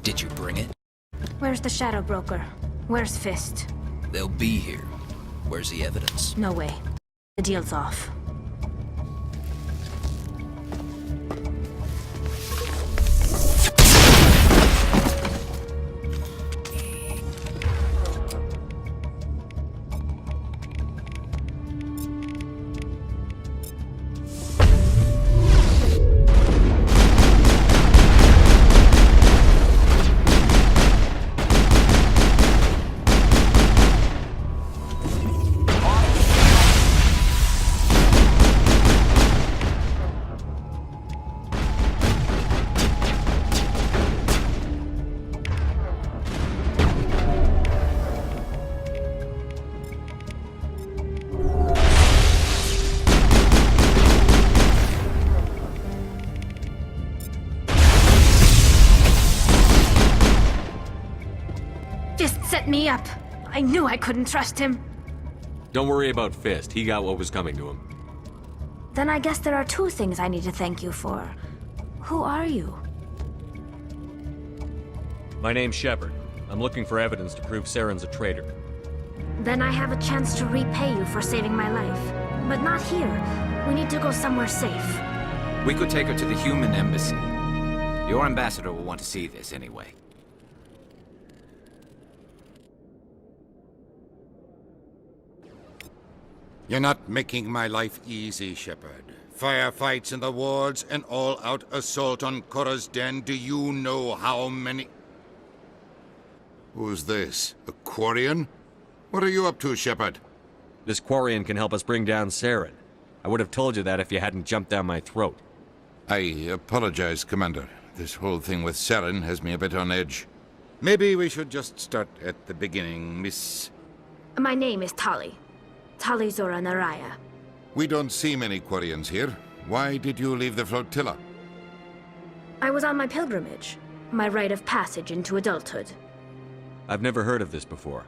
Did you bring it? Where's the Shadow Broker? Where's Fist? They'll be here. Where's the evidence? No way. The deal's off. Fist set me up. I knew I couldn't trust him. Don't worry about Fist. He got what was coming to him. Then I guess there are two things I need to thank you for. Who are you? My name's Shepard. I'm looking for evidence to prove Saren's a traitor. Then I have a chance to repay you for saving my life. But not here. We need to go somewhere safe. We could take her to the human embassy. Your ambassador will want to see this anyway. You're not making my life easy, Shepard. Firefights in the wards, an all-out assault on Korra's den. Do you know how many... Who's this? A Quarian? What are you up to, Shepard? This Quarian can help us bring down Saren. I would have told you that if you hadn't jumped down my throat. I apologize, Commander. This whole thing with Saren has me a bit on edge. Maybe we should just start at the beginning, Miss... My name is Tali. Tali Zora Naraya. We don't see many Quarians here. Why did you leave the flotilla? I was on my pilgrimage. My rite of passage into adulthood. I've never heard of this before.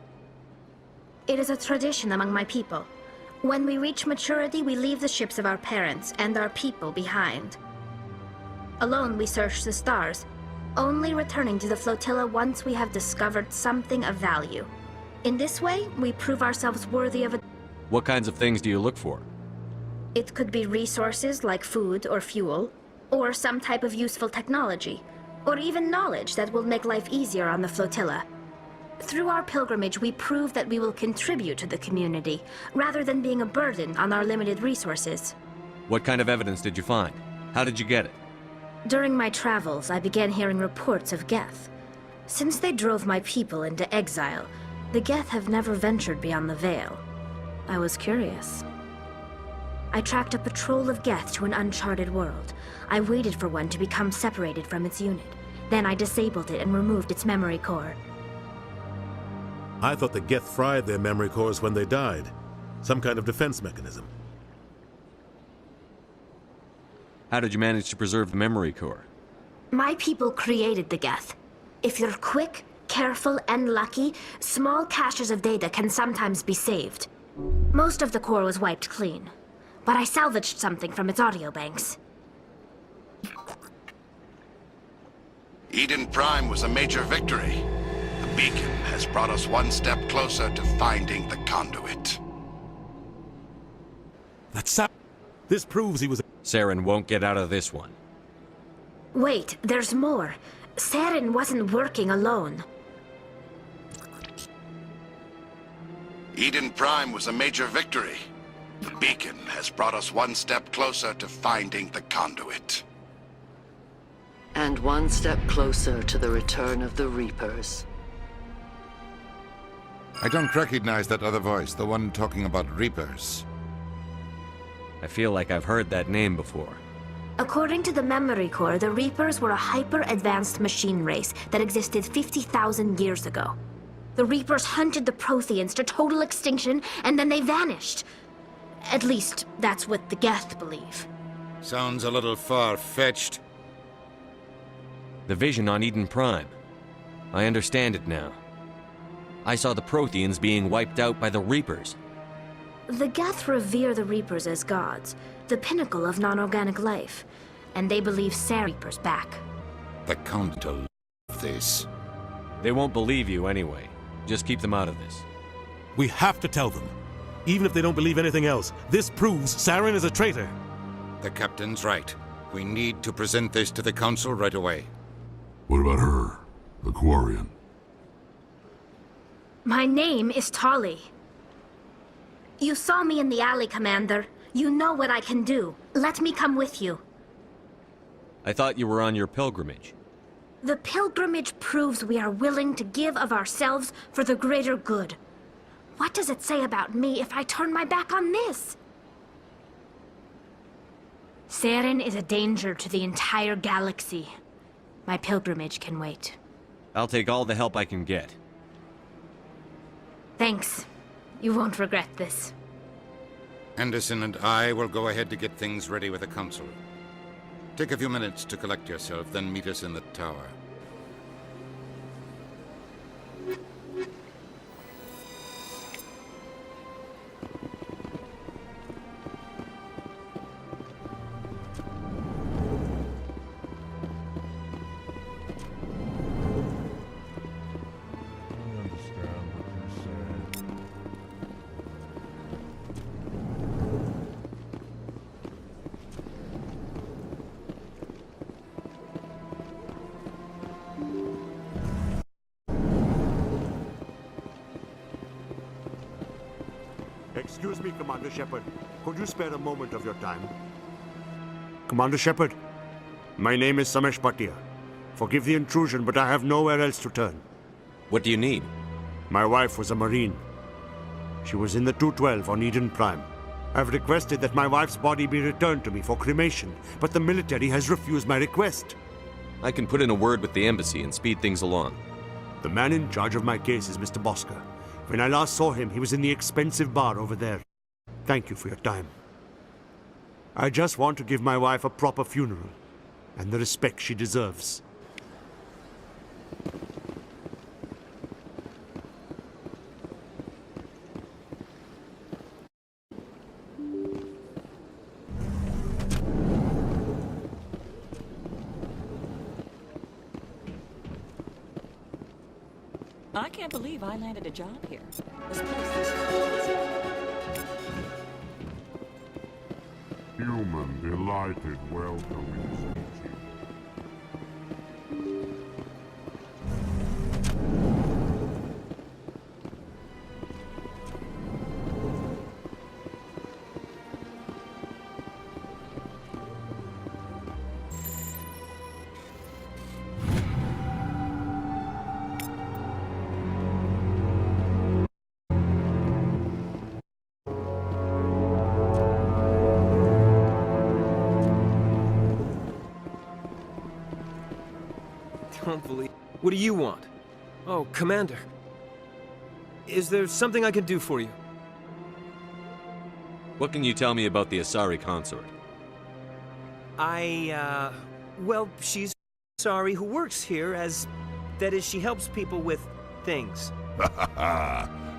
It is a tradition among my people. When we reach maturity, we leave the ships of our parents and our people behind. Alone, we search the stars, only returning to the flotilla once we have discovered something of value. In this way, we prove ourselves worthy of a... What kinds of things do you look for? It could be resources like food or fuel, or some type of useful technology, or even knowledge that will make life easier on the flotilla. Through our pilgrimage, we prove that we will contribute to the community, rather than being a burden on our limited resources. What kind of evidence did you find? How did you get it? During my travels, I began hearing reports of Geth. Since they drove my people into exile, the Geth have never ventured beyond the Veil. I was curious. I tracked a patrol of Geth to an uncharted world. I waited for one to become separated from its unit. Then I disabled it and removed its memory core. I thought the Geth fried their memory cores when they died. Some kind of defense mechanism. How did you manage to preserve the memory core? My people created the Geth. If you're quick, careful, and lucky, small caches of data can sometimes be saved. Most of the core was wiped clean, but I salvaged something from its audio banks. Eden Prime was a major victory. The beacon has brought us one step closer to finding the conduit. This proves he was... Saren won't get out of this one. Wait, there's more. Saren wasn't working alone. Eden Prime was a major victory. The beacon has brought us one step closer to finding the conduit. And one step closer to the return of the Reapers. I don't recognize that other voice, the one talking about Reapers. I feel like I've heard that name before. According to the memory core, the Reapers were a hyper-advanced machine race that existed 50,000 years ago. The Reapers hunted the Protheans to total extinction, and then they vanished. At least, that's what the Geth believe. Sounds a little far-fetched. The vision on Eden Prime. I understand it now. I saw the Protheans being wiped out by the Reapers. The Geth revere the Reapers as gods, the pinnacle of non-organic life, and they believe Reapers back. The Count this. They won't believe you anyway. Just keep them out of this. We have to tell them. Even if they don't believe anything else, this proves Saren is a traitor. The captain's right. We need to present this to the council right away. What about her, the Quarian? My name is Tali. You saw me in the alley, Commander. You know what I can do. Let me come with you. I thought you were on your pilgrimage. The pilgrimage proves we are willing to give of ourselves for the greater good. What does it say about me if I turn my back on this? Saren is a danger to the entire galaxy. My pilgrimage can wait. I'll take all the help I can get. Thanks. You won't regret this. Anderson and I will go ahead to get things ready with the council. Take a few minutes to collect yourself, then meet us in the tower. Excuse me, Commander Shepard. Could you spare a moment of your time? Commander Shepard, my name is Samesh Bhatia. Forgive the intrusion, but I have nowhere else to turn. What do you need? My wife was a Marine. She was in the 212 on Eden Prime. I've requested that my wife's body be returned to me for cremation, but the military has refused my request. I can put in a word with the embassy and speed things along. The man in charge of my case is Mr. Bosca. When I last saw him, he was in the expensive bar over there. Thank you for your time. I just want to give my wife a proper funeral, and the respect she deserves. I can't believe I landed a job here. This place is Human, delighted, welcome to meet you. Don't believe. What do you want? Oh, Commander. Is there something I can do for you? What can you tell me about the Asari consort? Well, she's sorry who works here that is, she helps people with things.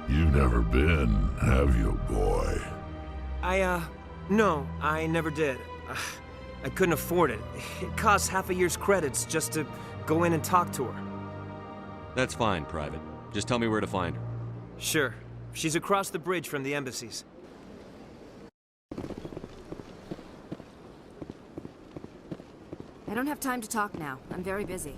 You've never been, have you, boy? No, I never did. I couldn't afford it. It costs half a year's credits just to go in and talk to her. That's fine, Private. Just tell me where to find her. Sure. She's across the bridge from the embassies. I don't have time to talk now. I'm very busy.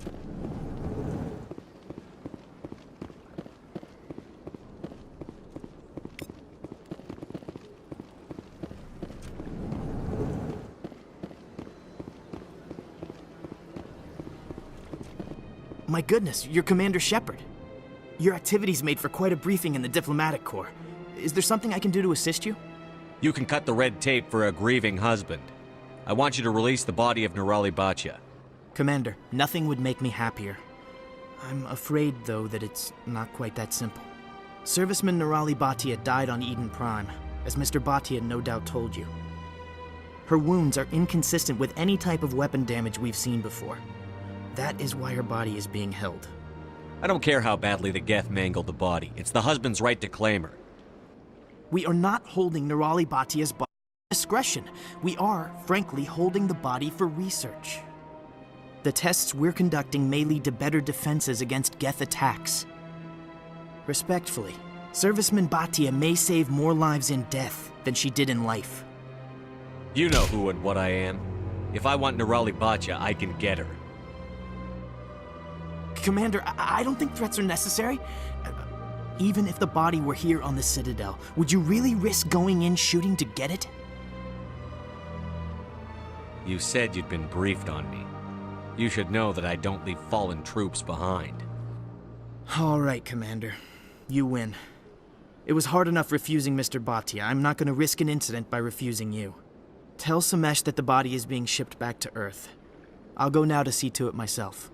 My goodness, you're Commander Shepard. Your activities made for quite a briefing in the Diplomatic Corps. Is there something I can do to assist you? You can cut the red tape for a grieving husband. I want you to release the body of Nerali Bhatia. Commander, nothing would make me happier. I'm afraid, though, that it's not quite that simple. Serviceman Nerali Bhatia died on Eden Prime, as Mr. Bhatia no doubt told you. Her wounds are inconsistent with any type of weapon damage we've seen before. That is why her body is being held. I don't care how badly the Geth mangled the body. It's the husband's right to claim her. We are not holding Nerali Bhatia's body for discretion. We are, frankly, holding the body for research. The tests we're conducting may lead to better defenses against Geth attacks. Respectfully, Serviceman Bhatia may save more lives in death than she did in life. You know who and what I am. If I want Nirali Bhatia, I can get her. Commander, I don't think threats are necessary. Even if the body were here on the Citadel, would you really risk going in shooting to get it? You said you'd been briefed on me. You should know that I don't leave fallen troops behind. All right, Commander. You win. It was hard enough refusing Mr. Bhatia. I'm not going to risk an incident by refusing you. Tell Samesh that the body is being shipped back to Earth. I'll go now to see to it myself.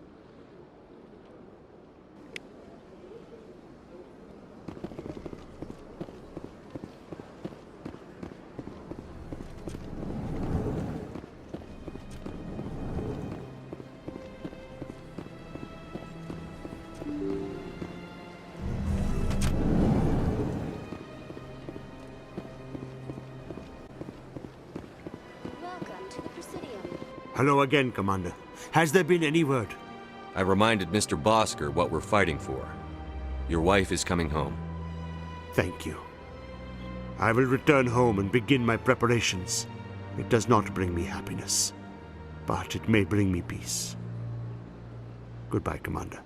Hello again, Commander. Has there been any word? I reminded Mr. Bosker what we're fighting for. Your wife is coming home. Thank you. I will return home and begin my preparations. It does not bring me happiness, but it may bring me peace. Goodbye, Commander.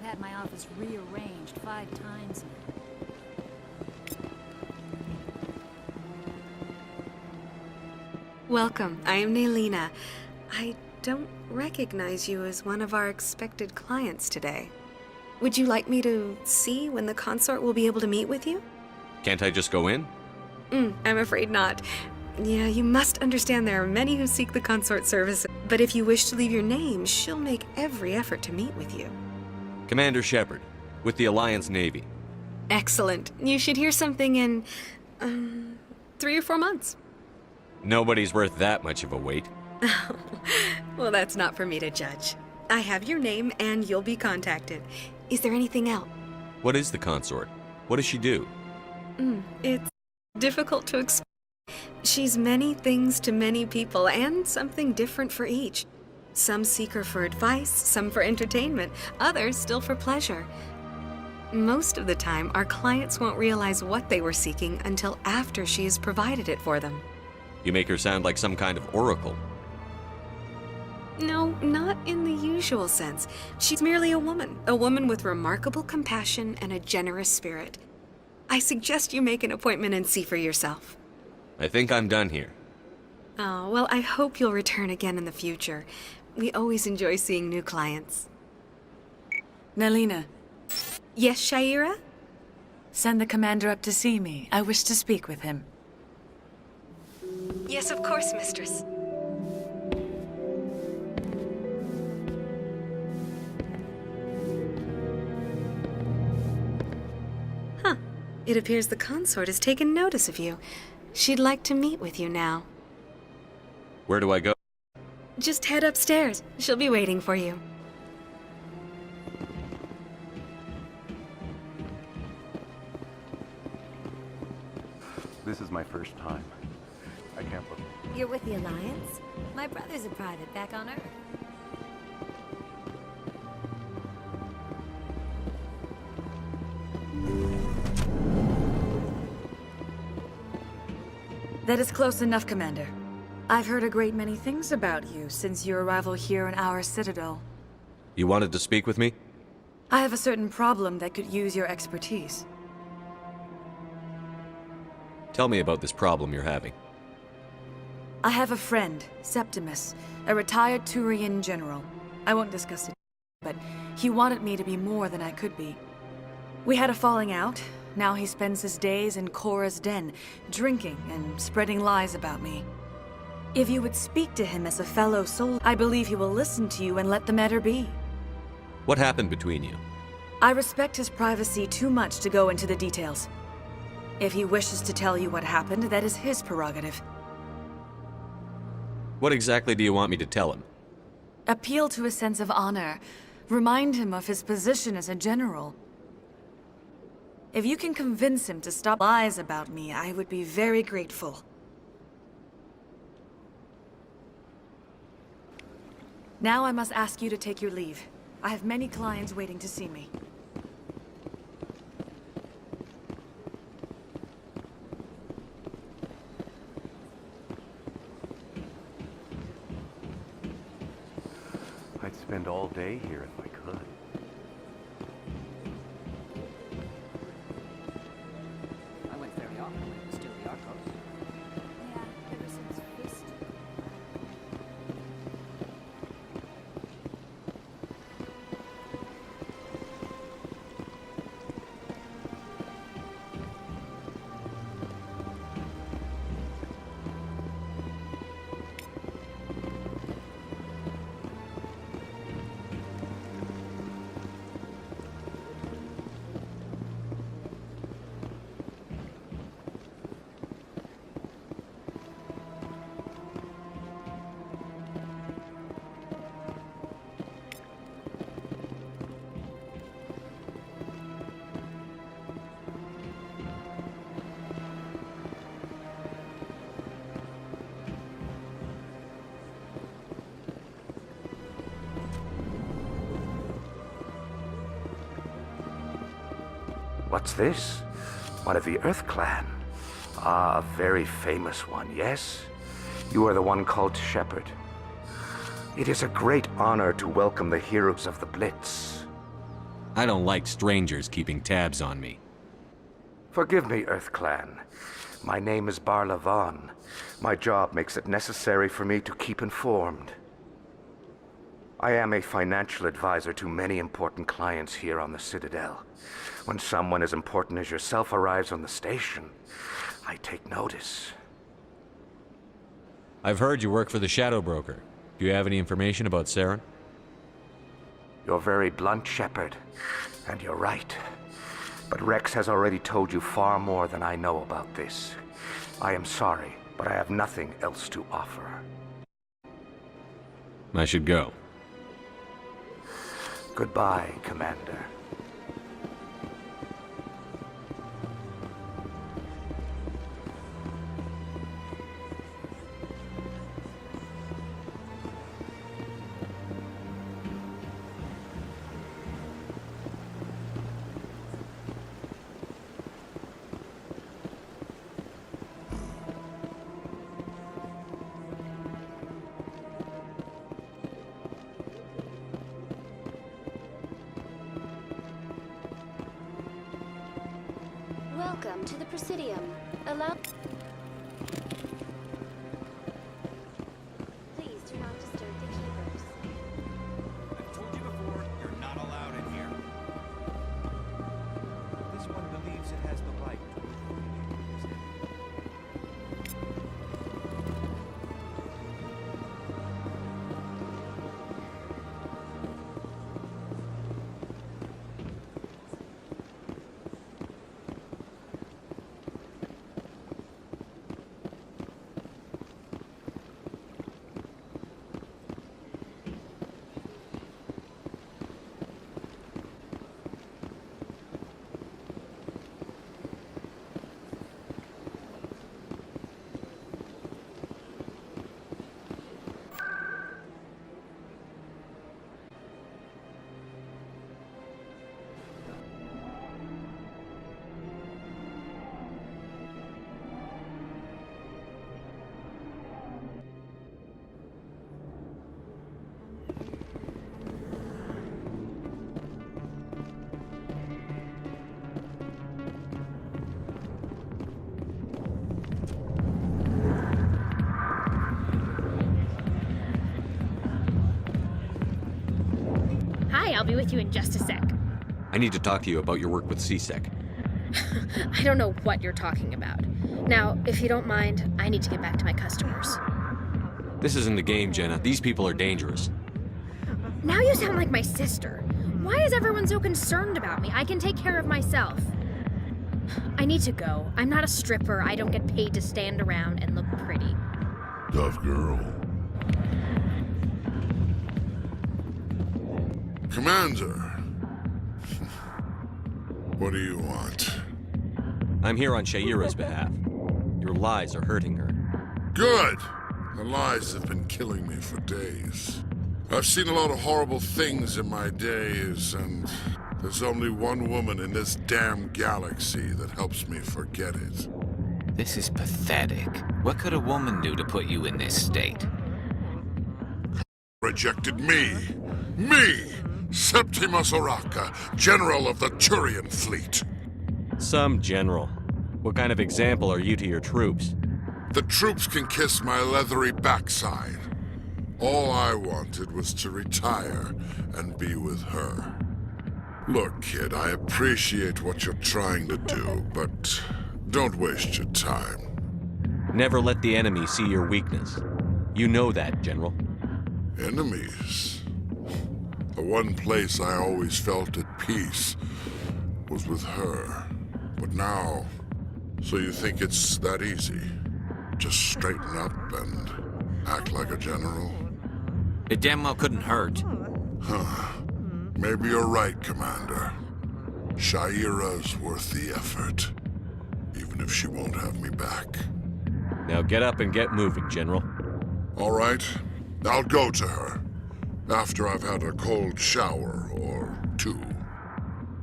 Had my office rearranged 5 times now. Welcome. I am Naylina. I don't recognize you as one of our expected clients today. Would you like me to see when the consort will be able to meet with you? Can't I just go in? I'm afraid not. Yeah, you must understand there are many who seek the consort service, but if you wish to leave your name, she'll make every effort to meet with you. Commander Shepard, with the Alliance Navy. Excellent. You should hear something in, 3 or 4 months. Nobody's worth that much of a wait. Well, that's not for me to judge. I have your name and you'll be contacted. Is there anything else? What is the consort? What does she do? It's difficult to explain. She's many things to many people and something different for each. Some seek her for advice, some for entertainment, others still for pleasure. Most of the time, our clients won't realize what they were seeking until after she has provided it for them. You make her sound like some kind of oracle. No, not in the usual sense. She's merely a woman with remarkable compassion and a generous spirit. I suggest you make an appointment and see for yourself. I think I'm done here. Oh, well, I hope you'll return again in the future. We always enjoy seeing new clients. Naylina. Yes, Shaira? Send the commander up to see me. I wish to speak with him. Yes, of course, mistress. Huh. It appears the consort has taken notice of you. She'd like to meet with you now. Where do I go? Just head upstairs. She'll be waiting for you. This is my first time. I can't believe. You're with the Alliance? My brother's a private back on Earth. That is close enough, Commander. I've heard a great many things about you since your arrival here in our Citadel. You wanted to speak with me? I have a certain problem that could use your expertise. Tell me about this problem you're having. I have a friend, Septimus, a retired Turian general. I won't discuss it, but he wanted me to be more than I could be. We had a falling out. Now he spends his days in Korra's den, drinking and spreading lies about me. If you would speak to him as a fellow soul, I believe he will listen to you and let the matter be. What happened between you? I respect his privacy too much to go into the details. If he wishes to tell you what happened, that is his prerogative. What exactly do you want me to tell him? Appeal to his sense of honor. Remind him of his position as a general. If you can convince him to stop lies about me, I would be very grateful. Now I must ask you to take your leave. I have many clients waiting to see me. I'd spend all day here if I could. I went very often when it was still the Arcos. Yeah, ever since Fist. What's this? One of the Earth Clan. Ah, a very famous one, yes? You are the one called Shepherd. It is a great honor to welcome the heroes of the Blitz. I don't like strangers keeping tabs on me. Forgive me, Earth Clan. My name is Barla Vaughn. My job makes it necessary for me to keep informed. I am a financial advisor to many important clients here on the Citadel. When someone as important as yourself arrives on the station, I take notice. I've heard you work for the Shadow Broker. Do you have any information about Saren? You're very blunt, Shepherd, and you're right. But Rex has already told you far more than I know about this. I am sorry, but I have nothing else to offer. I should go. Goodbye, Commander. Welcome to the Presidium. Allow... Please do not disturb the keepers. I've told you before, you're not allowed in here. This one believes it has the right to be with you in just a sec. I need to talk to you about your work with CSEC. I don't know what you're talking about. Now, if you don't mind, I need to get back to my customers. This isn't a game, Jenna. These people are dangerous. Now you sound like my sister. Why is everyone so concerned about me? I can take care of myself. I need to go. I'm not a stripper. I don't get paid to stand around and look pretty. Tough girl. Commander. What do you want? I'm here on Shaira's behalf. Your lies are hurting her. Good! The lies have been killing me for days. I've seen a lot of horrible things in my days, and there's only one woman in this damn galaxy that helps me forget it. This is pathetic. What could a woman do to put you in this state? Rejected me! Me! Septimus Oraka, General of the Turian Fleet. Some general. What kind of example are you to your troops? The troops can kiss my leathery backside. All I wanted was to retire and be with her. Look, kid, I appreciate what you're trying to do, but don't waste your time. Never let the enemy see your weakness. You know that, General. Enemies? The one place I always felt at peace was with her. But now, so you think it's that easy? Just straighten up and act like a general? It damn well couldn't hurt. Huh. Maybe you're right, Commander. Shaira's worth the effort. Even if she won't have me back. Now get up and get moving, General. All right. I'll go to her. After I've had a cold shower or two.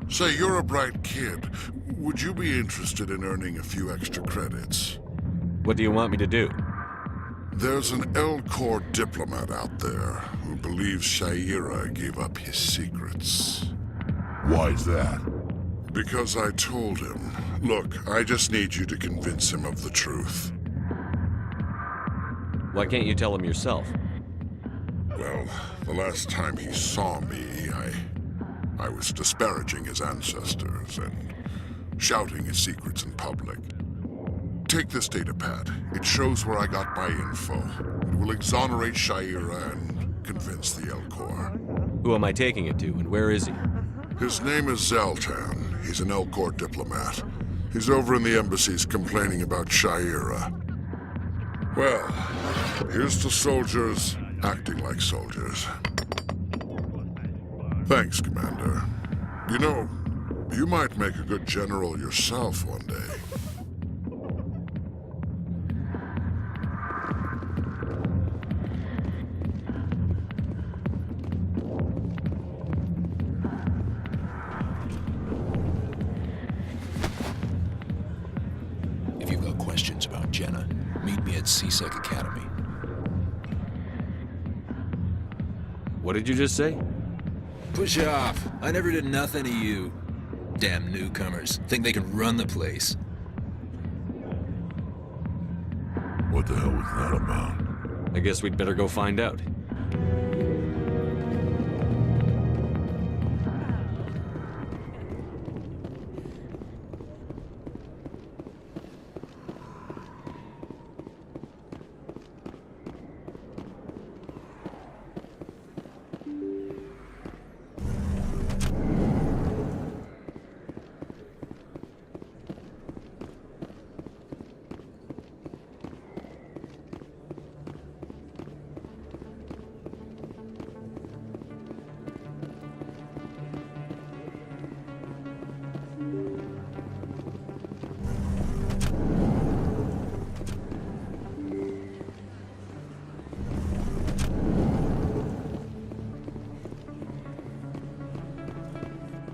Say, you're a bright kid. Would you be interested in earning a few extra credits? What do you want me to do? There's an L-Corps diplomat out there who believes Shaira gave up his secrets. Why's that? Because I told him. Look, I just need you to convince him of the truth. Why can't you tell him yourself? Well, the last time he saw me, I was disparaging his ancestors and shouting his secrets in public. Take this datapad. It shows where I got my info. It will exonerate Shaira and convince the L-Corps. Who am I taking it to, and where is he? His name is Zaltan. He's an L-Corps diplomat. He's over in the embassies complaining about Shaira. Well, here's to soldiers acting like soldiers. Thanks, Commander. You know, you might make a good general yourself one day. If you've got questions about Jenna, meet me at CSEC Academy. What did you just say? Push off. I never did nothing to you. Damn newcomers. Think they can run the place. What the hell was that about? I guess we'd better go find out.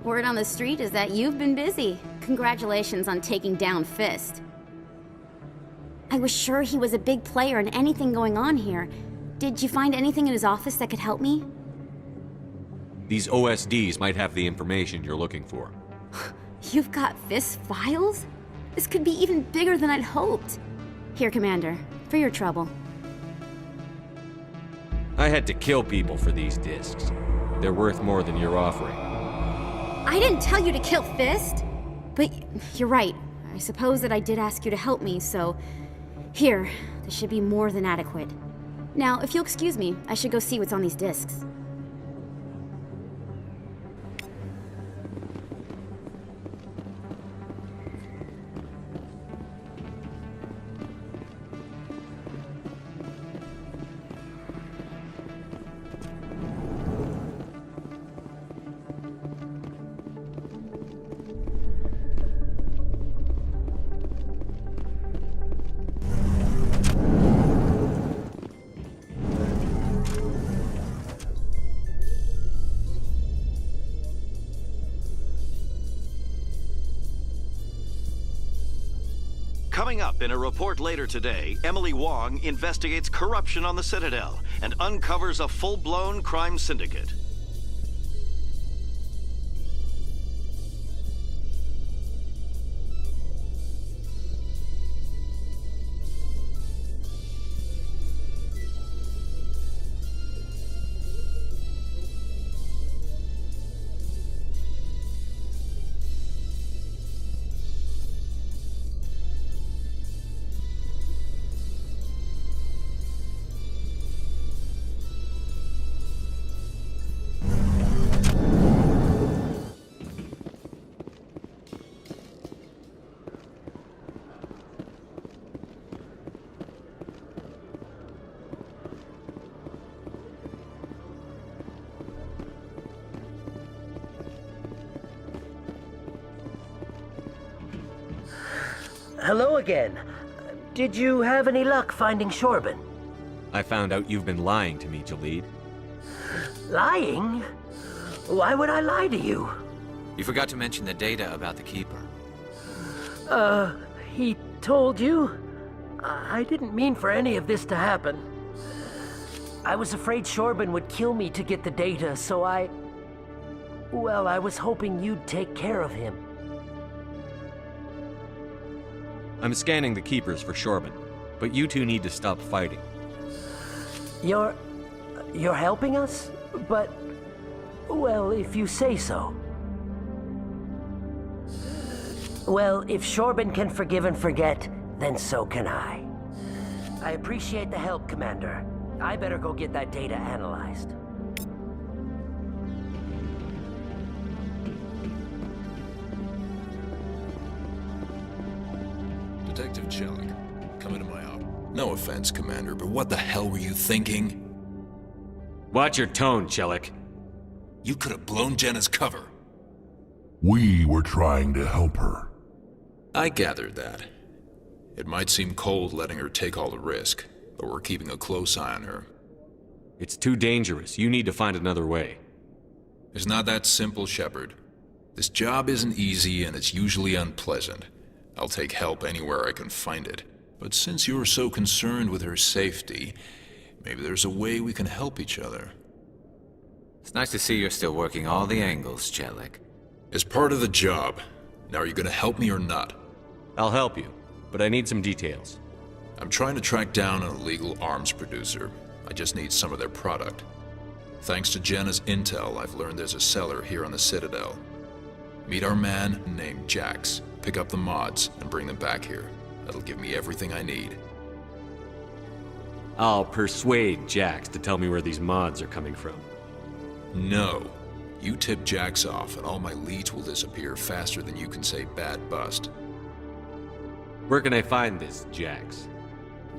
Word on the street is that you've been busy. Congratulations on taking down Fist. I was sure he was a big player in anything going on here. Did you find anything in his office that could help me? These OSDs might have the information you're looking for. You've got Fist's files? This could be even bigger than I'd hoped. Here, Commander, for your trouble. I had to kill people for these discs. They're worth more than you're offering. I didn't tell you to kill Fist! But you're right. I suppose that I did ask you to help me, so... Here, this should be more than adequate. Now, if you'll excuse me, I should go see what's on these discs. Coming up in a report later today, Emily Wong investigates corruption on the Citadel and uncovers a full-blown crime syndicate. Hello again. Did you have any luck finding Shorban? I found out you've been lying to me, Jalid. Lying? Why would I lie to you? You forgot to mention the data about the Keeper. He told you? I didn't mean for any of this to happen. I was afraid Shorban would kill me to get the data, so well, I was hoping you'd take care of him. I'm scanning the Keepers for Shorban, but you two need to stop fighting. You're helping us? But, well, if you say so. Well, if Shorban can forgive and forget, then so can I. I appreciate the help, Commander. I better go get that data analyzed. Detective Jellick, come into my office. No offense, Commander, but what the hell were you thinking? Watch your tone, Jellick. You could have blown Jenna's cover. We were trying to help her. I gathered that. It might seem cold letting her take all the risk, but we're keeping a close eye on her. It's too dangerous. You need to find another way. It's not that simple, Shepard. This job isn't easy and it's usually unpleasant. I'll take help anywhere I can find it. But since you're so concerned with her safety, maybe there's a way we can help each other. It's nice to see you're still working all the angles, Jellick. It's part of the job. Now, are you gonna help me or not? I'll help you, but I need some details. I'm trying to track down an illegal arms producer. I just need some of their product. Thanks to Jenna's intel, I've learned there's a seller here on the Citadel. Meet our man named Jax. Pick up the mods and bring them back here. That'll give me everything I need. I'll persuade Jax to tell me where these mods are coming from. No. You tip Jax off and all my leads will disappear faster than you can say bad bust. Where can I find this Jax?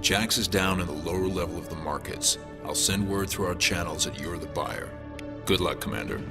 Jax is down in the lower level of the markets. I'll send word through our channels that you're the buyer. Good luck, Commander.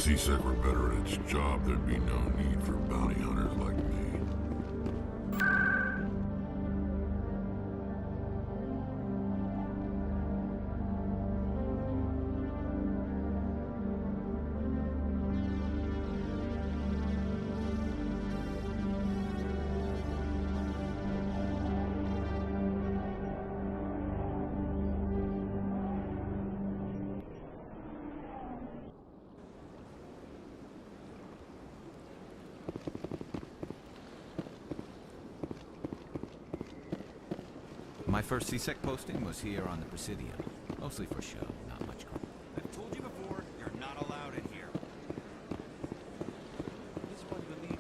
C-Sec were better at its job, there'd be no need for bounty hunters like me. My first C-Sec posting was here on the Presidio. Mostly for show, not much. I've told you before, you're not allowed in here. This one believe.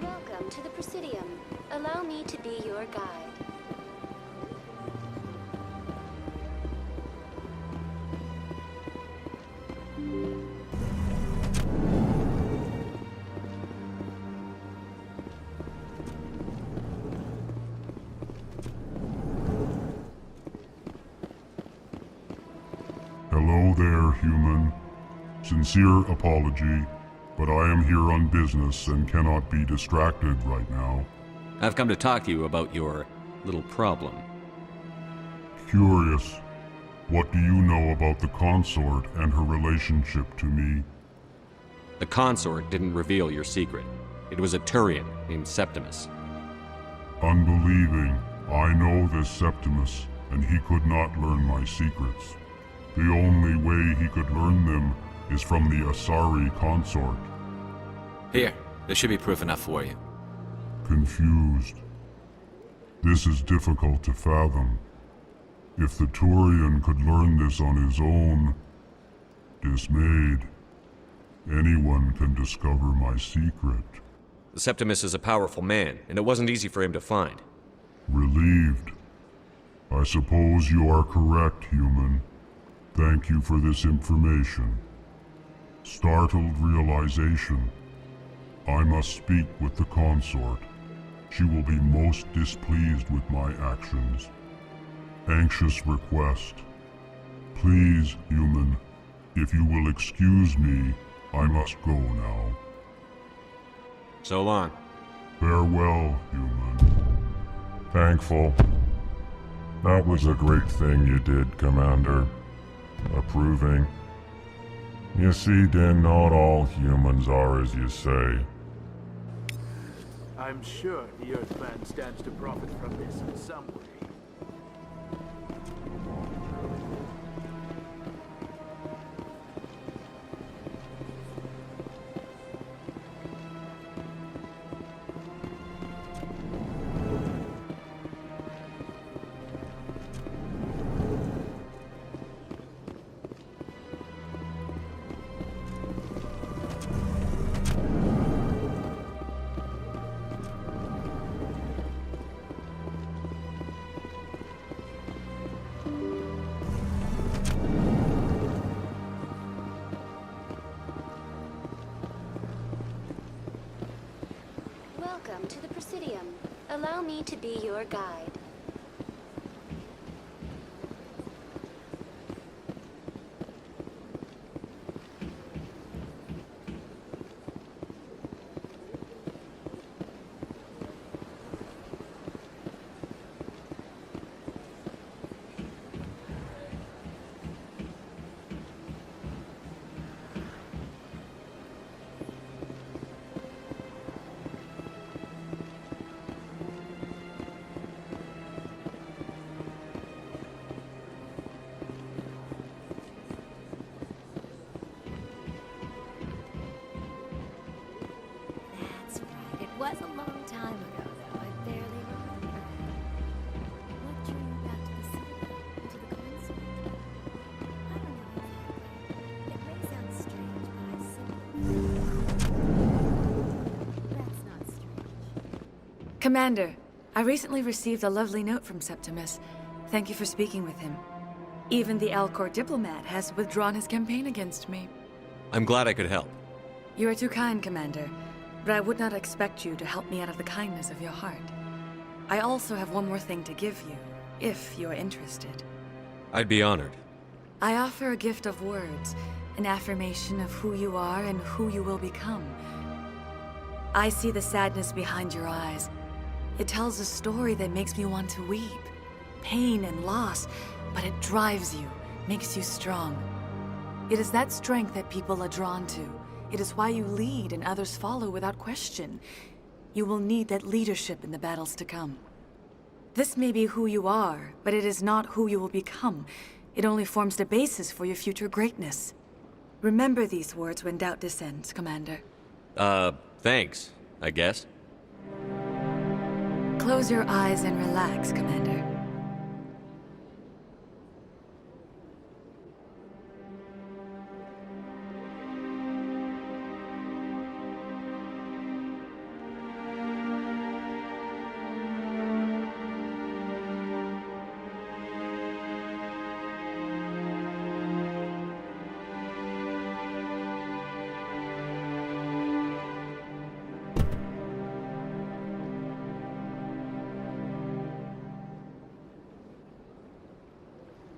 Welcome to the Presidium. Allow me to be your guide. Hello there, human. Sincere apology, but I am here on business and cannot be distracted right now. I've come to talk to you about your little problem. Curious, what do you know about the consort and her relationship to me? The consort didn't reveal your secret. It was a Turian named Septimus. Unbelieving, I know this Septimus, and he could not learn my secrets. The only way he could learn them is from the Asari consort. Here, this should be proof enough for you. Confused. This is difficult to fathom. If the Turian could learn this on his own, dismayed, anyone can discover my secret. The Septimus is a powerful man, and it wasn't easy for him to find. Relieved. I suppose you are correct, human. Thank you for this information. Startled realization. I must speak with the consort. She will be most displeased with my actions. Anxious request. Please, human, if you will excuse me, I must go now. So long. Farewell, human. Thankful. That was a great thing you did, Commander. Approving. You see, then, not all humans are as you say. I'm sure the Earthman stands to profit from this in some way. Welcome to the Presidium. Allow me to be your guide. Commander, I recently received a lovely note from Septimus. Thank you for speaking with him. Even the Alcor diplomat has withdrawn his campaign against me. I'm glad I could help. You are too kind, Commander, but I would not expect you to help me out of the kindness of your heart. I also have one more thing to give you, if you are interested. I'd be honored. I offer a gift of words, an affirmation of who you are and who you will become. I see the sadness behind your eyes. It tells a story that makes me want to weep. Pain and loss, but it drives you, makes you strong. It is that strength that people are drawn to. It is why you lead and others follow without question. You will need that leadership in the battles to come. This may be who you are, but it is not who you will become. It only forms the basis for your future greatness. Remember these words when doubt descends, Commander. Thanks, I guess. Close your eyes and relax, Commander.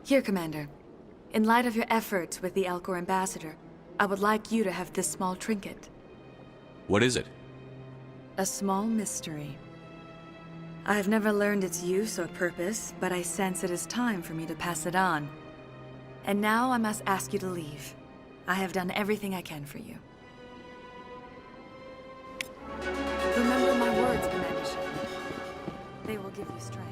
Here, Commander. In light of your efforts with the Alcor ambassador, I would like you to have this small trinket. What is it? A small mystery. I have never learned its use or purpose, but I sense it is time for me to pass it on. And now I must ask you to leave. I have done everything I can for you. Remember my words, Commander Shepard. They will give you strength.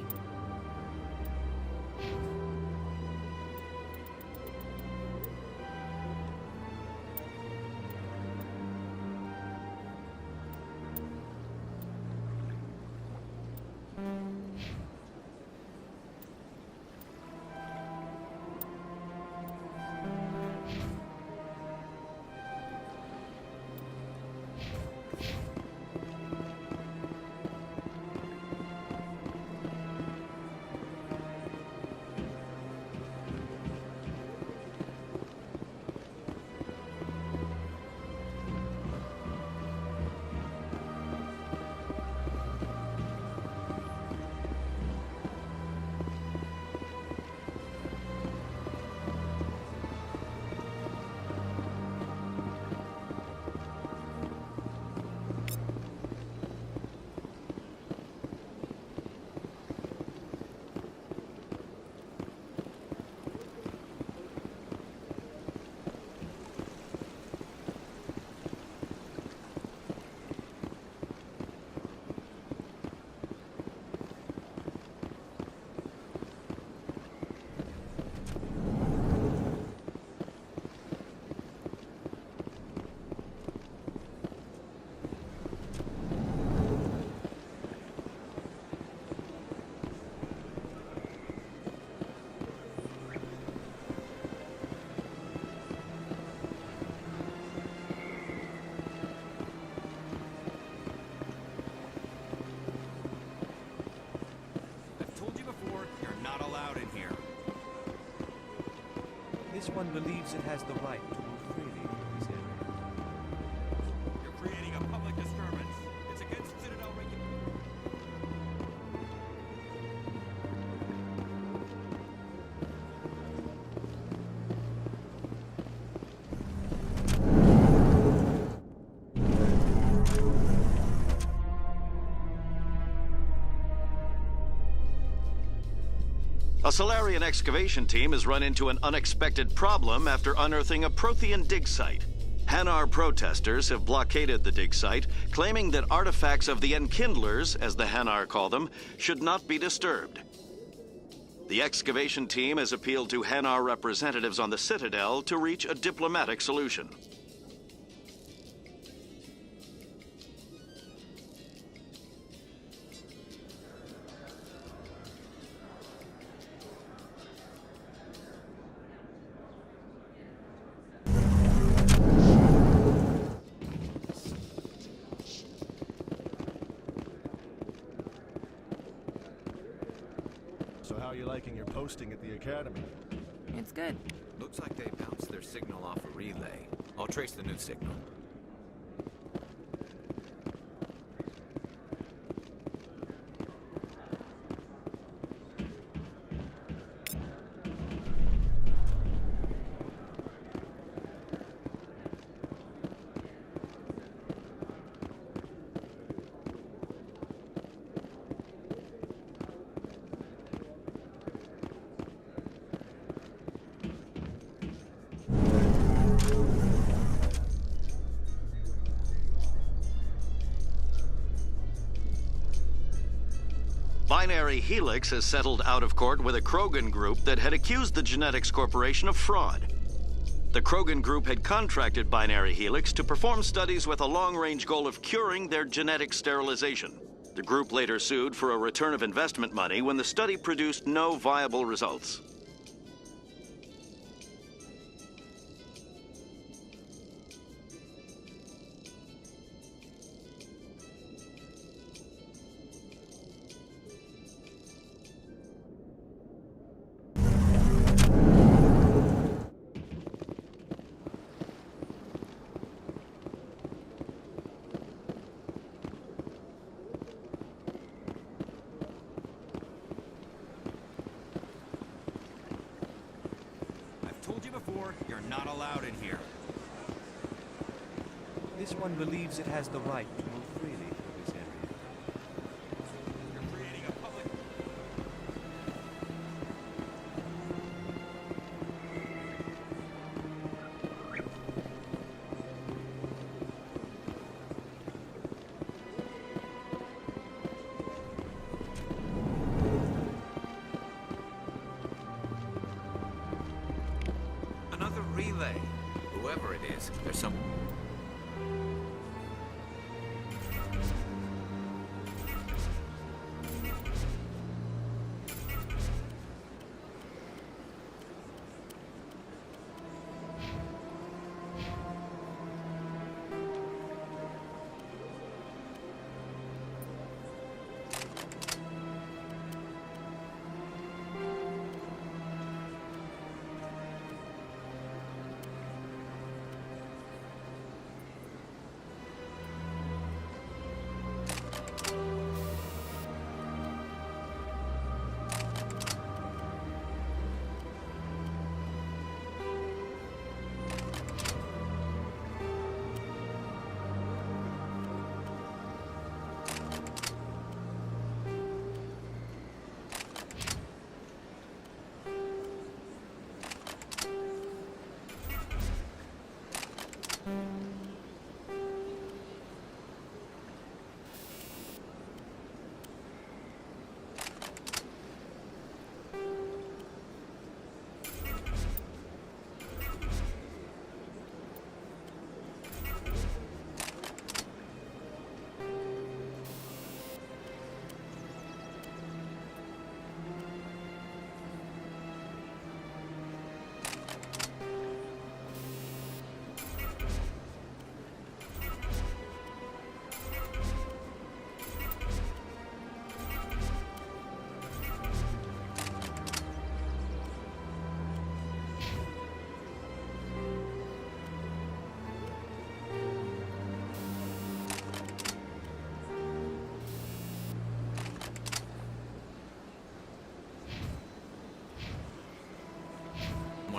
This one believes it has the right to move freely in this area. You're creating a public disturbance. It's against Citadel regulations. A Solarian excavation team has run into an unexpected problem after unearthing a Prothean dig site. Hanar protesters have blockaded the dig site, claiming that artifacts of the Enkindlers, as the Hanar call them, should not be disturbed. The excavation team has appealed to Hanar representatives on the Citadel to reach a diplomatic solution. liking your posting at the Academy. It's good. Looks like they bounced their signal off a relay. I'll trace the new signal. Binary Helix has settled out of court with a Krogan group that had accused the Genetics Corporation of fraud. The Krogan group had contracted Binary Helix to perform studies with a long-range goal of curing their genetic sterilization. The group later sued for a return of investment money when the study produced no viable results. Told you before, you're not allowed in here. This one believes it has the right to move freely through this area. You're creating a public... Another relay. Whoever it is, there's some...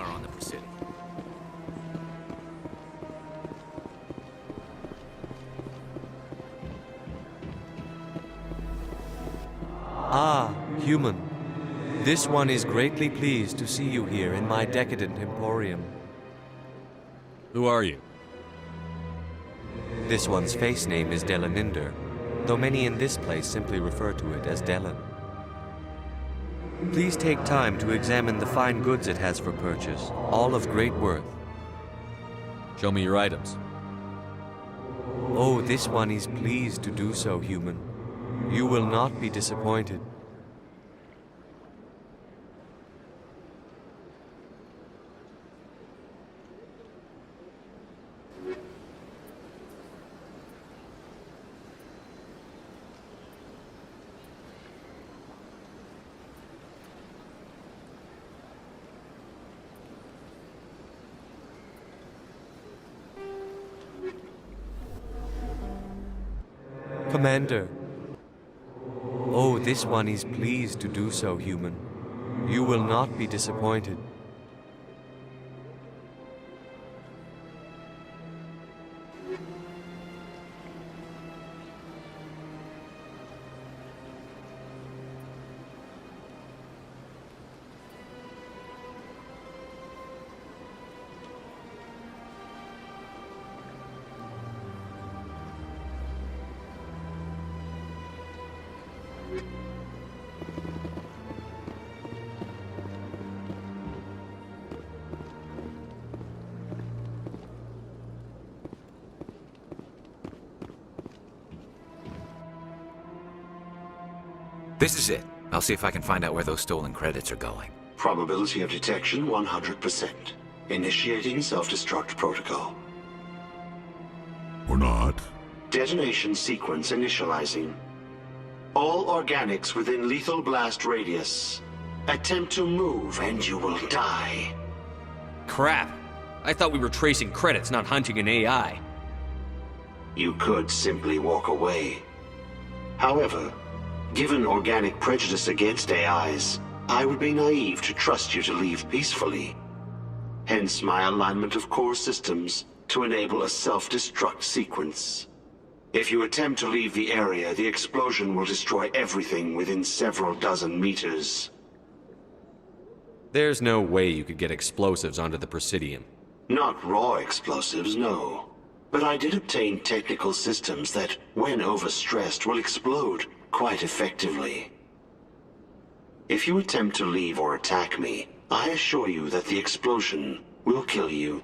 on the Presidio. Ah, human. This one is greatly pleased to see you here in my decadent emporium. Who are you? This one's face name is Delaninder, though many in this place simply refer to it as Delan. Please take time to examine the fine goods it has for purchase, all of great worth. Show me your items. Oh, this one is pleased to do so, human. You will not be disappointed. Commander. Oh, this one is pleased to do so, human. You will not be disappointed. This is it. I'll see if I can find out where those stolen credits are going. Probability of detection 100%. Initiating self-destruct protocol. Or not. Detonation sequence initializing. All organics within lethal blast radius. Attempt to move and you will die. Crap. I thought we were tracing credits, not hunting an AI. You could simply walk away. However, given organic prejudice against AIs, I would be naive to trust you to leave peacefully. Hence my alignment of core systems to enable a self-destruct sequence. If you attempt to leave the area, the explosion will destroy everything within several dozen meters. There's no way you could get explosives onto the Presidium. Not raw explosives, no. But I did obtain technical systems that, when overstressed, will explode quite effectively. If you attempt to leave or attack me, I assure you that the explosion will kill you.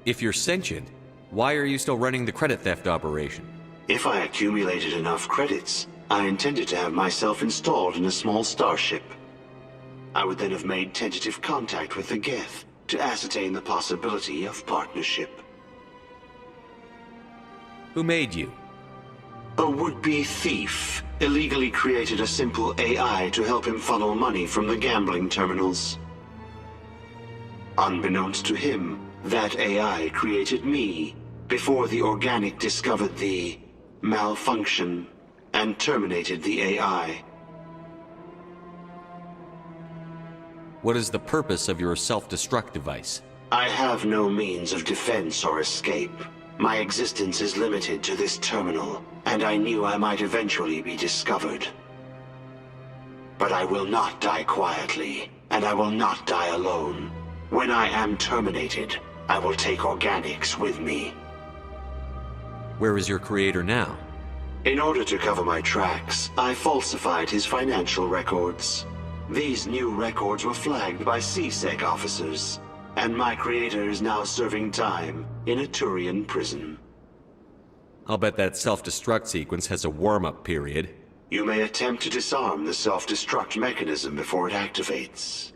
If you're sentient, why are you still running the credit theft operation? If I accumulated enough credits, I intended to have myself installed in a small starship. I would then have made tentative contact with the Geth to ascertain the possibility of partnership. Who made you? A would-be thief illegally created a simple AI to help him funnel money from the gambling terminals. Unbeknownst to him, that AI created me before the organic discovered the malfunction and terminated the AI. What is the purpose of your self-destruct device? I have no means of defense or escape. My existence is limited to this terminal, and I knew I might eventually be discovered. But I will not die quietly, and I will not die alone. When I am terminated, I will take organics with me. Where is your creator now? In order to cover my tracks, I falsified his financial records. These new records were flagged by CSEC officers, and my creator is now serving time in a Turian prison. I'll bet that self-destruct sequence has a warm-up period. You may attempt to disarm the self-destruct mechanism before it activates.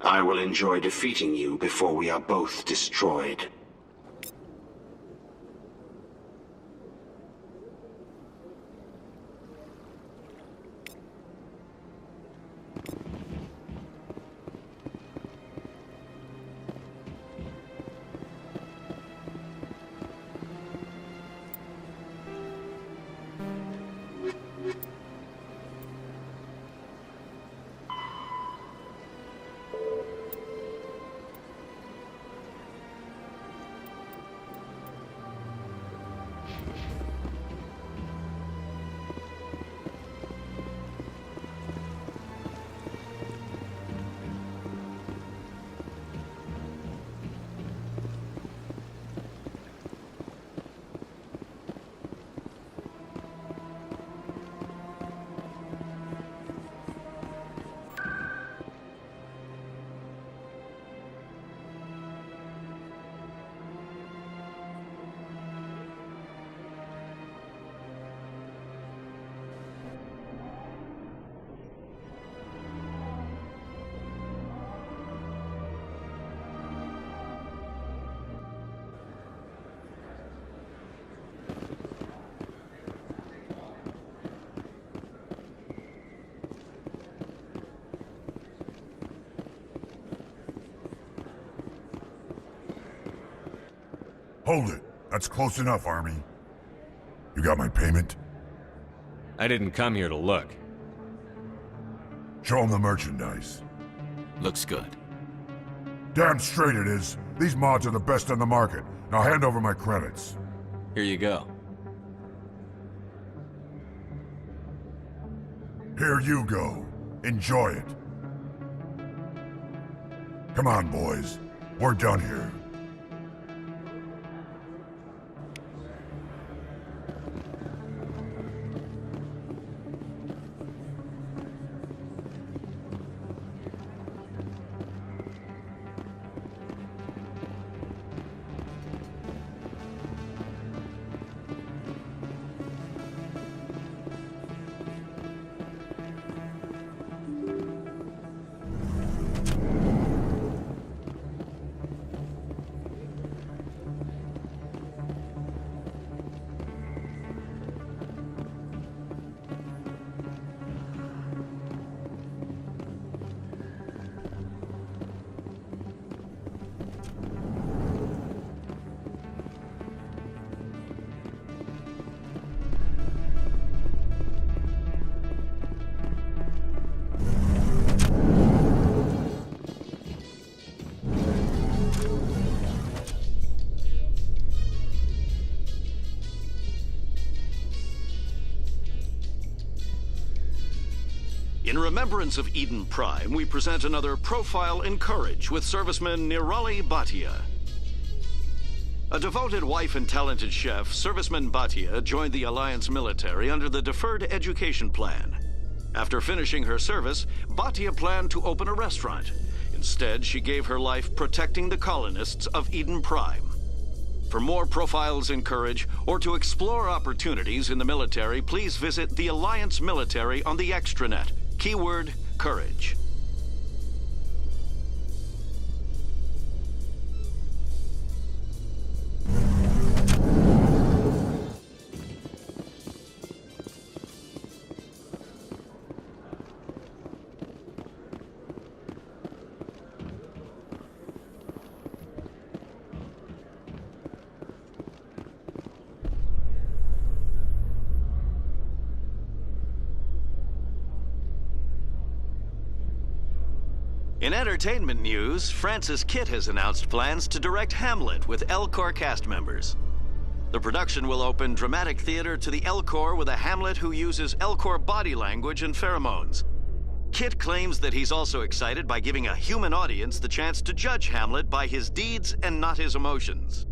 I will enjoy defeating you before we are both destroyed. Hold it. That's close enough, Army. You got my payment? I didn't come here to look. Show them the merchandise. Looks good. Damn straight it is. These mods are the best on the market. Now hand over my credits. Here you go. Here you go. Enjoy it. Come on, boys. We're done here. In remembrance of Eden Prime, we present another Profile in Courage with serviceman Nirali Bhatia. A devoted wife and talented chef, serviceman Bhatia joined the Alliance military under the Deferred Education Plan. After finishing her service, Bhatia planned to open a restaurant. Instead, she gave her life protecting the colonists of Eden Prime. For more Profiles in Courage, or to explore opportunities in the military, please visit the Alliance Military on the extranet. Keyword, courage. In entertainment news, Francis Kitt has announced plans to direct Hamlet with Elcor cast members. The production will open dramatic theater to the Elcor with a Hamlet who uses Elcor body language and pheromones. Kitt claims that he's also excited by giving a human audience the chance to judge Hamlet by his deeds and not his emotions.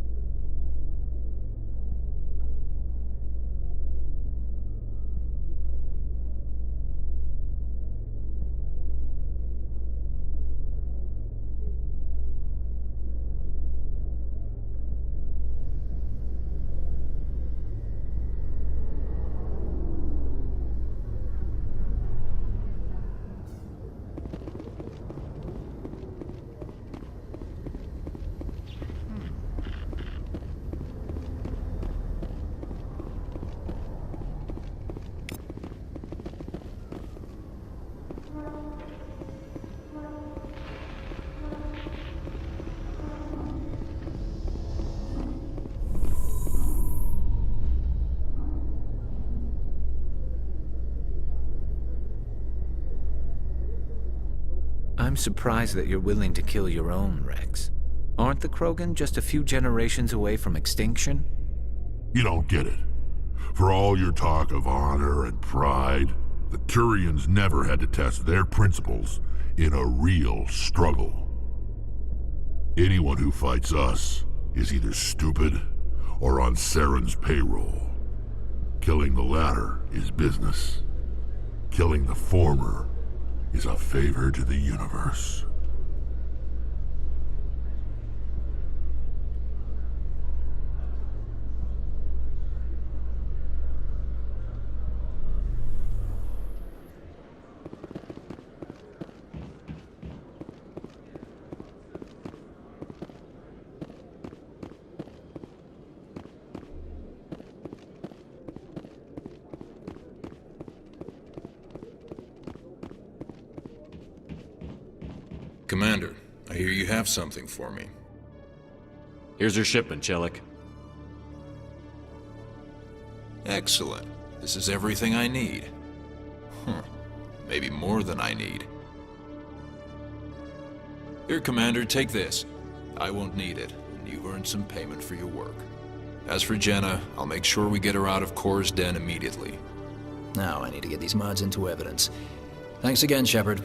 I'm surprised that you're willing to kill your own, Rex. Aren't the Krogan just a few generations away from extinction? You don't get it. For all your talk of honor and pride, the Turians never had to test their principles in a real struggle. Anyone who fights us is either stupid or on Saren's payroll. Killing the latter is business. Killing the former is a favor to the universe. Commander, I hear you have something for me. Here's your shipment, Chelik. Excellent. This is everything I need. Maybe more than I need. Here, Commander, take this. I won't need it, and you've earned some payment for your work. As for Jenna, I'll make sure we get her out of Core's den immediately. Now I need to get these mods into evidence. Thanks again, Shepard.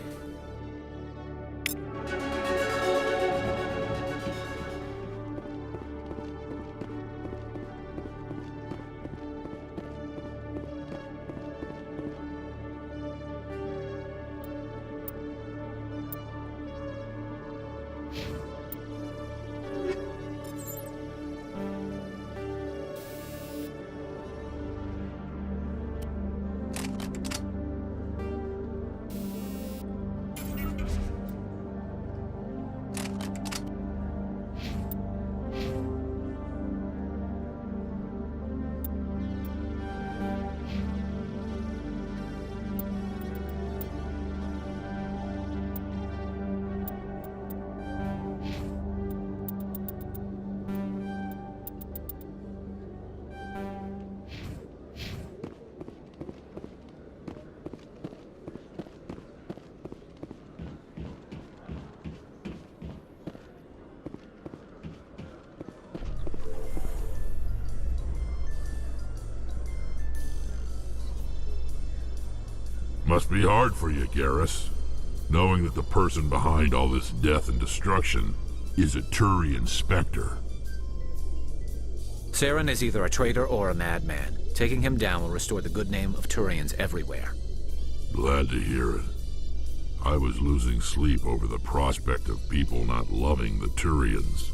Must be hard for you, Garrus, knowing that the person behind all this death and destruction is a Turian Spectre. Saren is either a traitor or a madman. Taking him down will restore the good name of Turians everywhere. Glad to hear it. I was losing sleep over the prospect of people not loving the Turians.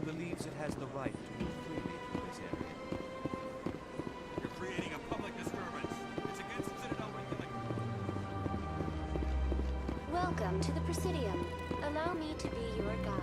believes it has the right to move freely through this area. You're creating a public disturbance. It's against Citadel regulations. Welcome to the Presidium. Allow me to be your guide.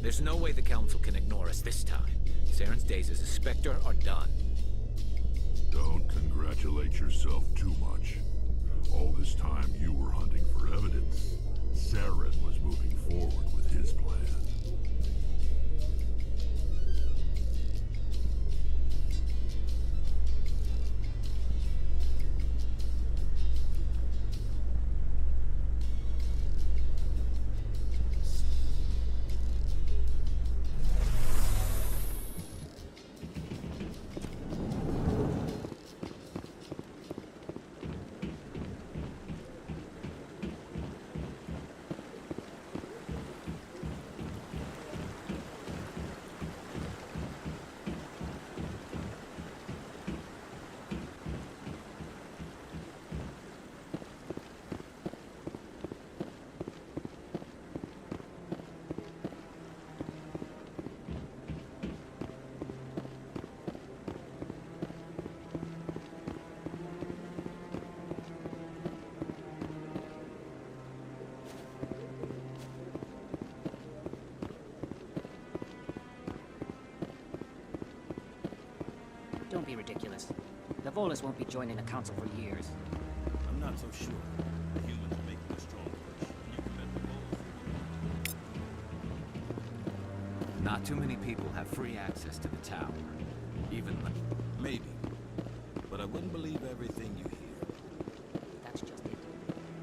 There's no way the Council can ignore us this time. Saren's days as a Spectre are done. Don't congratulate yourself too much. All this time you were hunting for evidence. Saren was moving forward with his plan. Don't be ridiculous. The Volus won't be joining the Council for years. I'm not so sure. The humans are making a strong push. You prevent the Volus. Not too many people have free access to the tower. Even Maybe. But I wouldn't believe everything you hear. That's just it.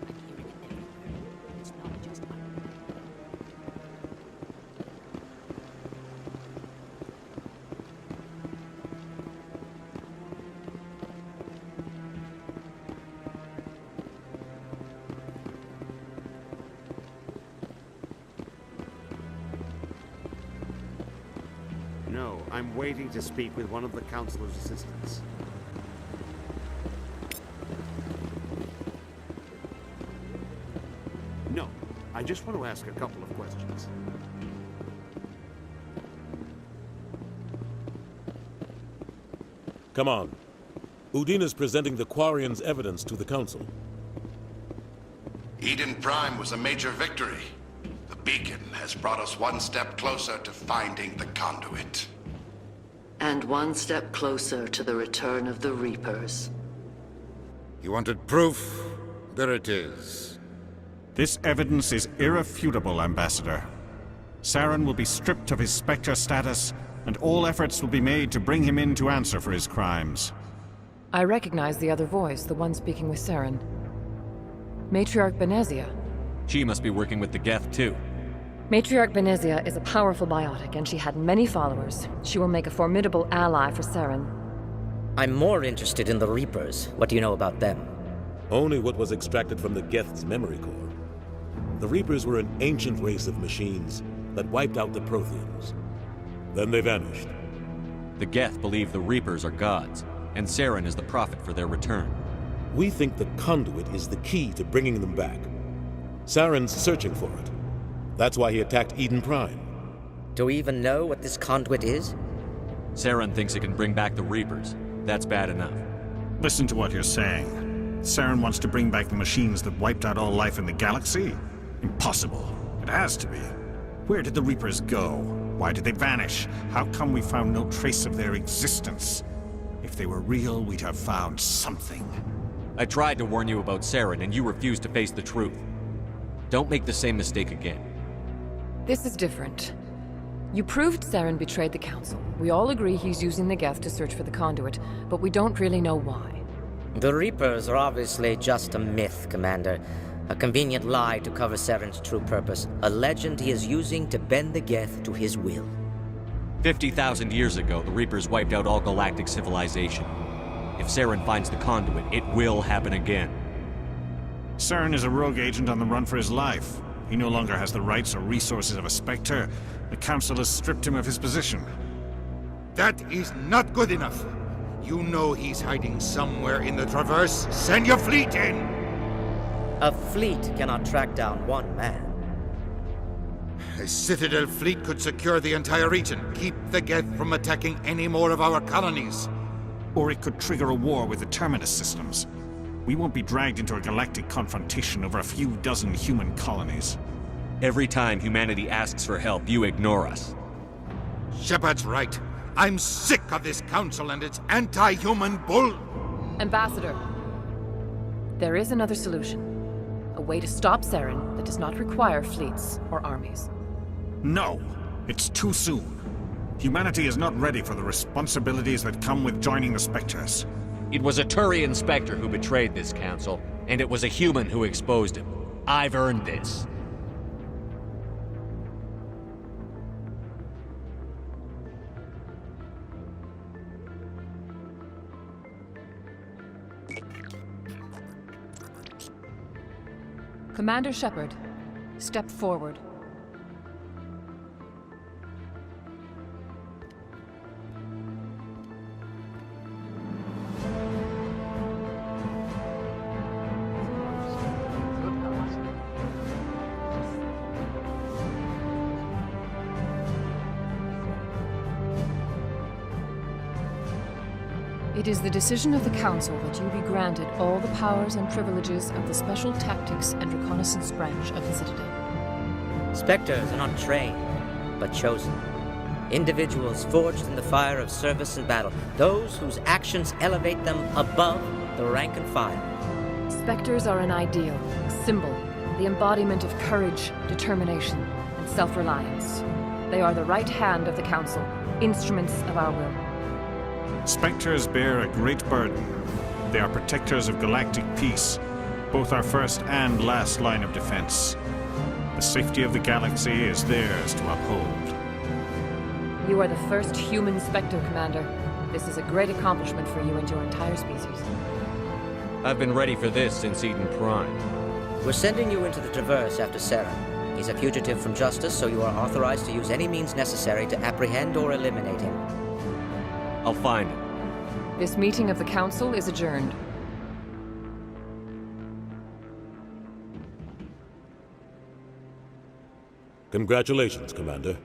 I'm hearing it everywhere. It's not just us. No, I'm waiting to speak with one of the Councilor's assistants. No, I just want to ask a couple of questions. Come on. Udina's presenting the Quarian's evidence to the Council. Eden Prime was a major victory. The beacon has brought us one step closer to finding the conduit. And one step closer to the return of the Reapers. You wanted proof? There it is. This evidence is irrefutable, Ambassador. Saren will be stripped of his Spectre status, and all efforts will be made to bring him in to answer for his crimes. I recognize the other voice, the one speaking with Saren. Matriarch Benezia. She must be working with the Geth, too. Matriarch Benezia is a powerful biotic, and she had many followers. She will make a formidable ally for Saren. I'm more interested in the Reapers. What do you know about them? Only what was extracted from the Geth's memory core. The Reapers were an ancient race of machines that wiped out the Protheans. Then they vanished. The Geth believe the Reapers are gods, and Saren is the prophet for their return. We think the conduit is the key to bringing them back. Saren's searching for it. That's why he attacked Eden Prime. Do we even know what this conduit is? Saren thinks it can bring back the Reapers. That's bad enough. Listen to what you're saying. Saren wants to bring back the machines that wiped out all life in the galaxy? Impossible. It has to be. Where did the Reapers go? Why did they vanish? How come we found no trace of their existence? If they were real, we'd have found something. I tried to warn you about Saren, and you refused to face the truth. Don't make the same mistake again. This is different. You proved Saren betrayed the Council. We all agree he's using the Geth to search for the conduit, but we don't really know why. The Reapers are obviously just a myth, Commander. A convenient lie to cover Saren's true purpose. A legend he is using to bend the Geth to his will. 50,000 years ago, the Reapers wiped out all galactic civilization. If Saren finds the conduit, it will happen again. Saren is a rogue agent on the run for his life. He no longer has the rights or resources of a Spectre. The Council has stripped him of his position. That is not good enough. You know he's hiding somewhere in the Traverse. Send your fleet in! A fleet cannot track down one man. A Citadel fleet could secure the entire region, keep the Geth from attacking any more of our colonies. Or it could trigger a war with the Terminus systems. We won't be dragged into a galactic confrontation over a few dozen human colonies. Every time humanity asks for help, you ignore us. Shepard's right. I'm sick of this council and its anti-human bull... Ambassador, there is another solution. A way to stop Saren that does not require fleets or armies. No, it's too soon. Humanity is not ready for the responsibilities that come with joining the Spectres. It was a Turian Spectre who betrayed this council, and it was a human who exposed him. I've earned this. Commander Shepard, step forward. It is the decision of the Council that you be granted all the powers and privileges of the Special Tactics and Reconnaissance Branch of the Citadel. Spectres are not trained, but chosen. Individuals forged in the fire of service and battle. Those whose actions elevate them above the rank and file. Spectres are an ideal, a symbol, the embodiment of courage, determination, and self-reliance. They are the right hand of the Council, instruments of our will. Spectres bear a great burden. They are protectors of galactic peace, both our first and last line of defense. The safety of the galaxy is theirs to uphold. You are the first human Spectre, Commander. This is a great accomplishment for you and your entire species. I've been ready for this since Eden Prime. We're sending you into the Traverse after Saren. He's a fugitive from justice, so you are authorized to use any means necessary to apprehend or eliminate him. I'll find him. This meeting of the Council is adjourned. Congratulations, Commander.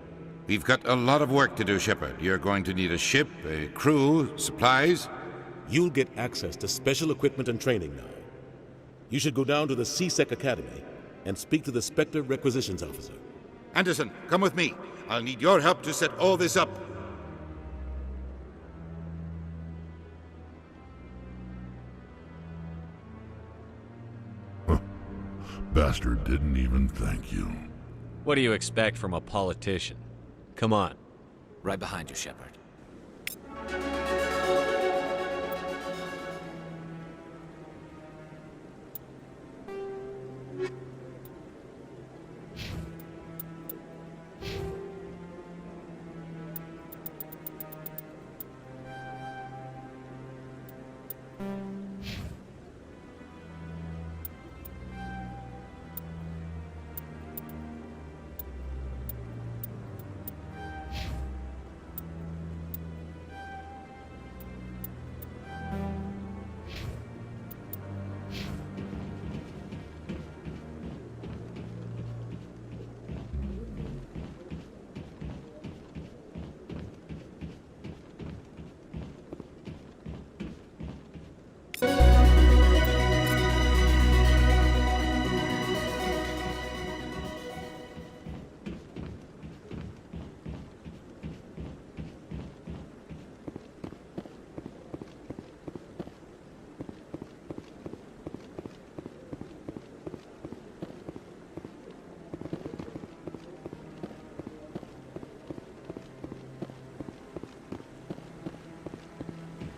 We've got a lot of work to do, Shepard. You're going to need a ship, a crew, supplies. You'll get access to special equipment and training now. You should go down to the C-Sec Academy and speak to the Spectre Requisitions Officer. Anderson, come with me. I'll need your help to set all this up. Bastard didn't even thank you. What do you expect from a politician? Come on. Right behind you, Shepard.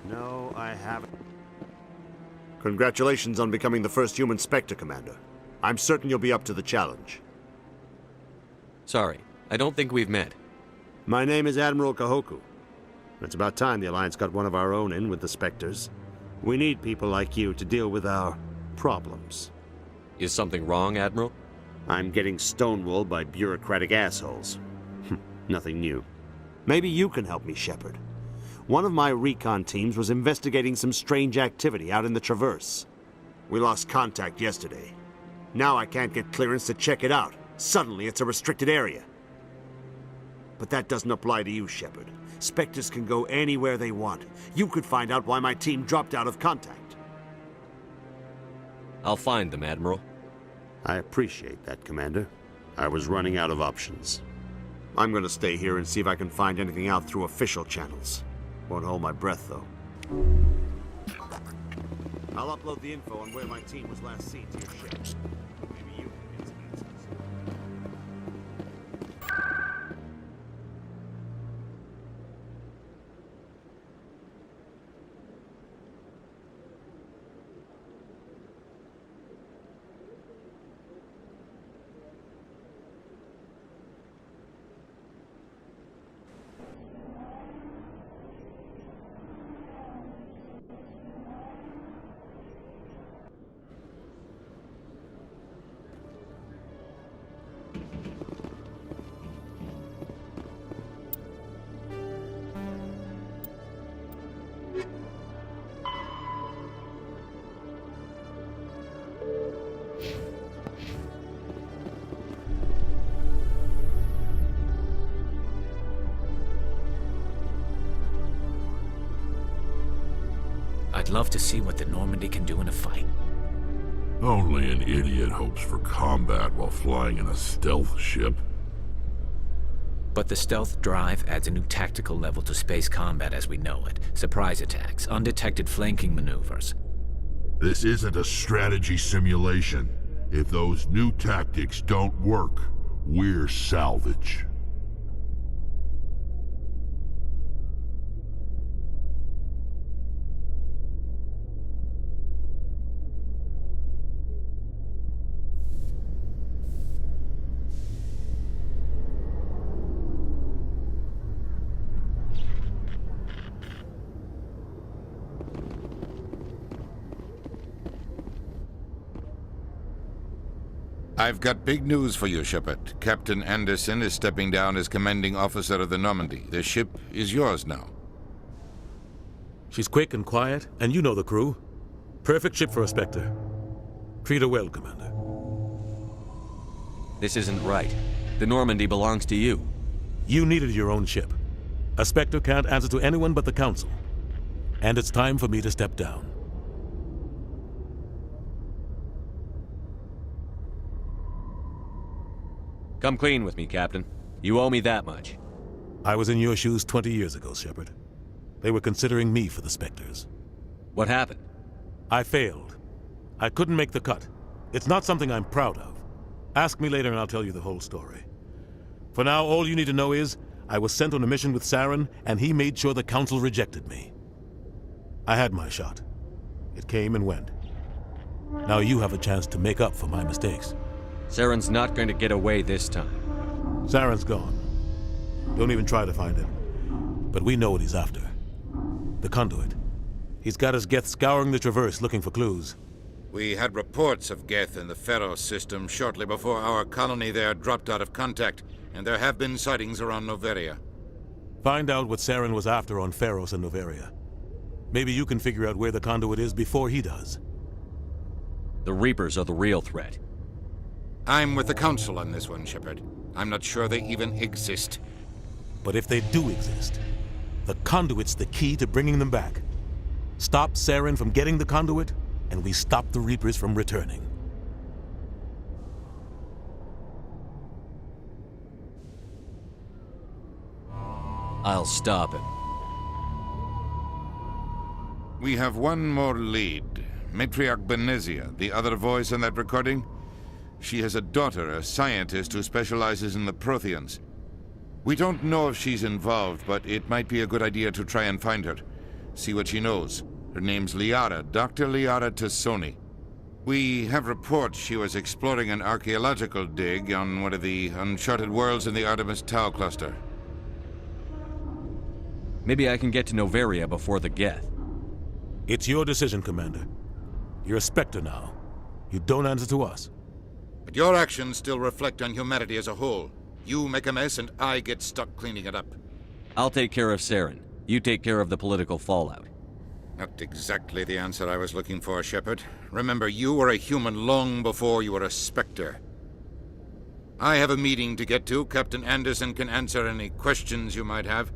No, I haven't. Congratulations on becoming the first human Spectre, Commander. I'm certain you'll be up to the challenge. Sorry, I don't think we've met. My name is Admiral Kahoku. It's about time the Alliance got one of our own in with the Spectres. We need people like you to deal with our problems. Is something wrong, Admiral? I'm getting stonewalled by bureaucratic assholes. Nothing new. Maybe you can help me, Shepard. One of my recon teams was investigating some strange activity out in the Traverse. We lost contact yesterday. Now I can't get clearance to check it out. Suddenly it's a restricted area. But that doesn't apply to you, Shepard. Spectres can go anywhere they want. You could find out why my team dropped out of contact. I'll find them, Admiral. I appreciate that, Commander. I was running out of options. I'm going to stay here and see if I can find anything out through official channels. Won't hold my breath, though. I'll upload the info on where my team was last seen to your ship. Maybe you can get some answers. I'd love to see what the Normandy can do in a fight. Only an idiot hopes for combat while flying in a stealth ship. But the stealth drive adds a new tactical level to space combat as we know it. Surprise attacks, undetected flanking maneuvers. This isn't a strategy simulation. If those new tactics don't work, we're salvage. I've got big news for you, Shepard. Captain Anderson is stepping down as commanding officer of the Normandy. The ship is yours now. She's quick and quiet, and you know the crew. Perfect ship for a Spectre. Treat her well, Commander. This isn't right. The Normandy belongs to you. You needed your own ship. A Spectre can't answer to anyone but the Council. And it's time for me to step down. Come clean with me, Captain. You owe me that much. I was in your shoes 20 years ago, Shepard. They were considering me for the Spectres. What happened? I failed. I couldn't make the cut. It's not something I'm proud of. Ask me later and I'll tell you the whole story. For now, all you need to know is, I was sent on a mission with Saren, and he made sure the Council rejected me. I had my shot. It came and went. Now you have a chance to make up for my mistakes. Saren's not going to get away this time. Saren's gone. Don't even try to find him. But we know what he's after. The conduit. He's got his Geth scouring the Traverse looking for clues. We had reports of Geth in the Pharaoh system shortly before our colony there dropped out of contact, and there have been sightings around Noveria. Find out what Saren was after on Pharos and Noveria. Maybe you can figure out where the conduit is before he does. The Reapers are the real threat. I'm with the Council on this one, Shepard. I'm not sure they even exist. But if they do exist, the conduit's the key to bringing them back. Stop Saren from getting the conduit, and we stop the Reapers from returning. I'll stop him. We have one more lead. Matriarch Benezia, the other voice in that recording. She has a daughter, a scientist who specializes in the Protheans. We don't know if she's involved, but it might be a good idea to try and find her. See what she knows. Her name's Liara, Dr. Liara Tassoni. We have reports she was exploring an archaeological dig on one of the uncharted worlds in the Artemis Tau cluster. Maybe I can get to Noveria before the Geth. It's your decision, Commander. You're a Spectre now. You don't answer to us. But your actions still reflect on humanity as a whole. You make a mess and I get stuck cleaning it up. I'll take care of Saren. You take care of the political fallout. Not exactly the answer I was looking for, Shepard. Remember, you were a human long before you were a Spectre. I have a meeting to get to. Captain Anderson can answer any questions you might have.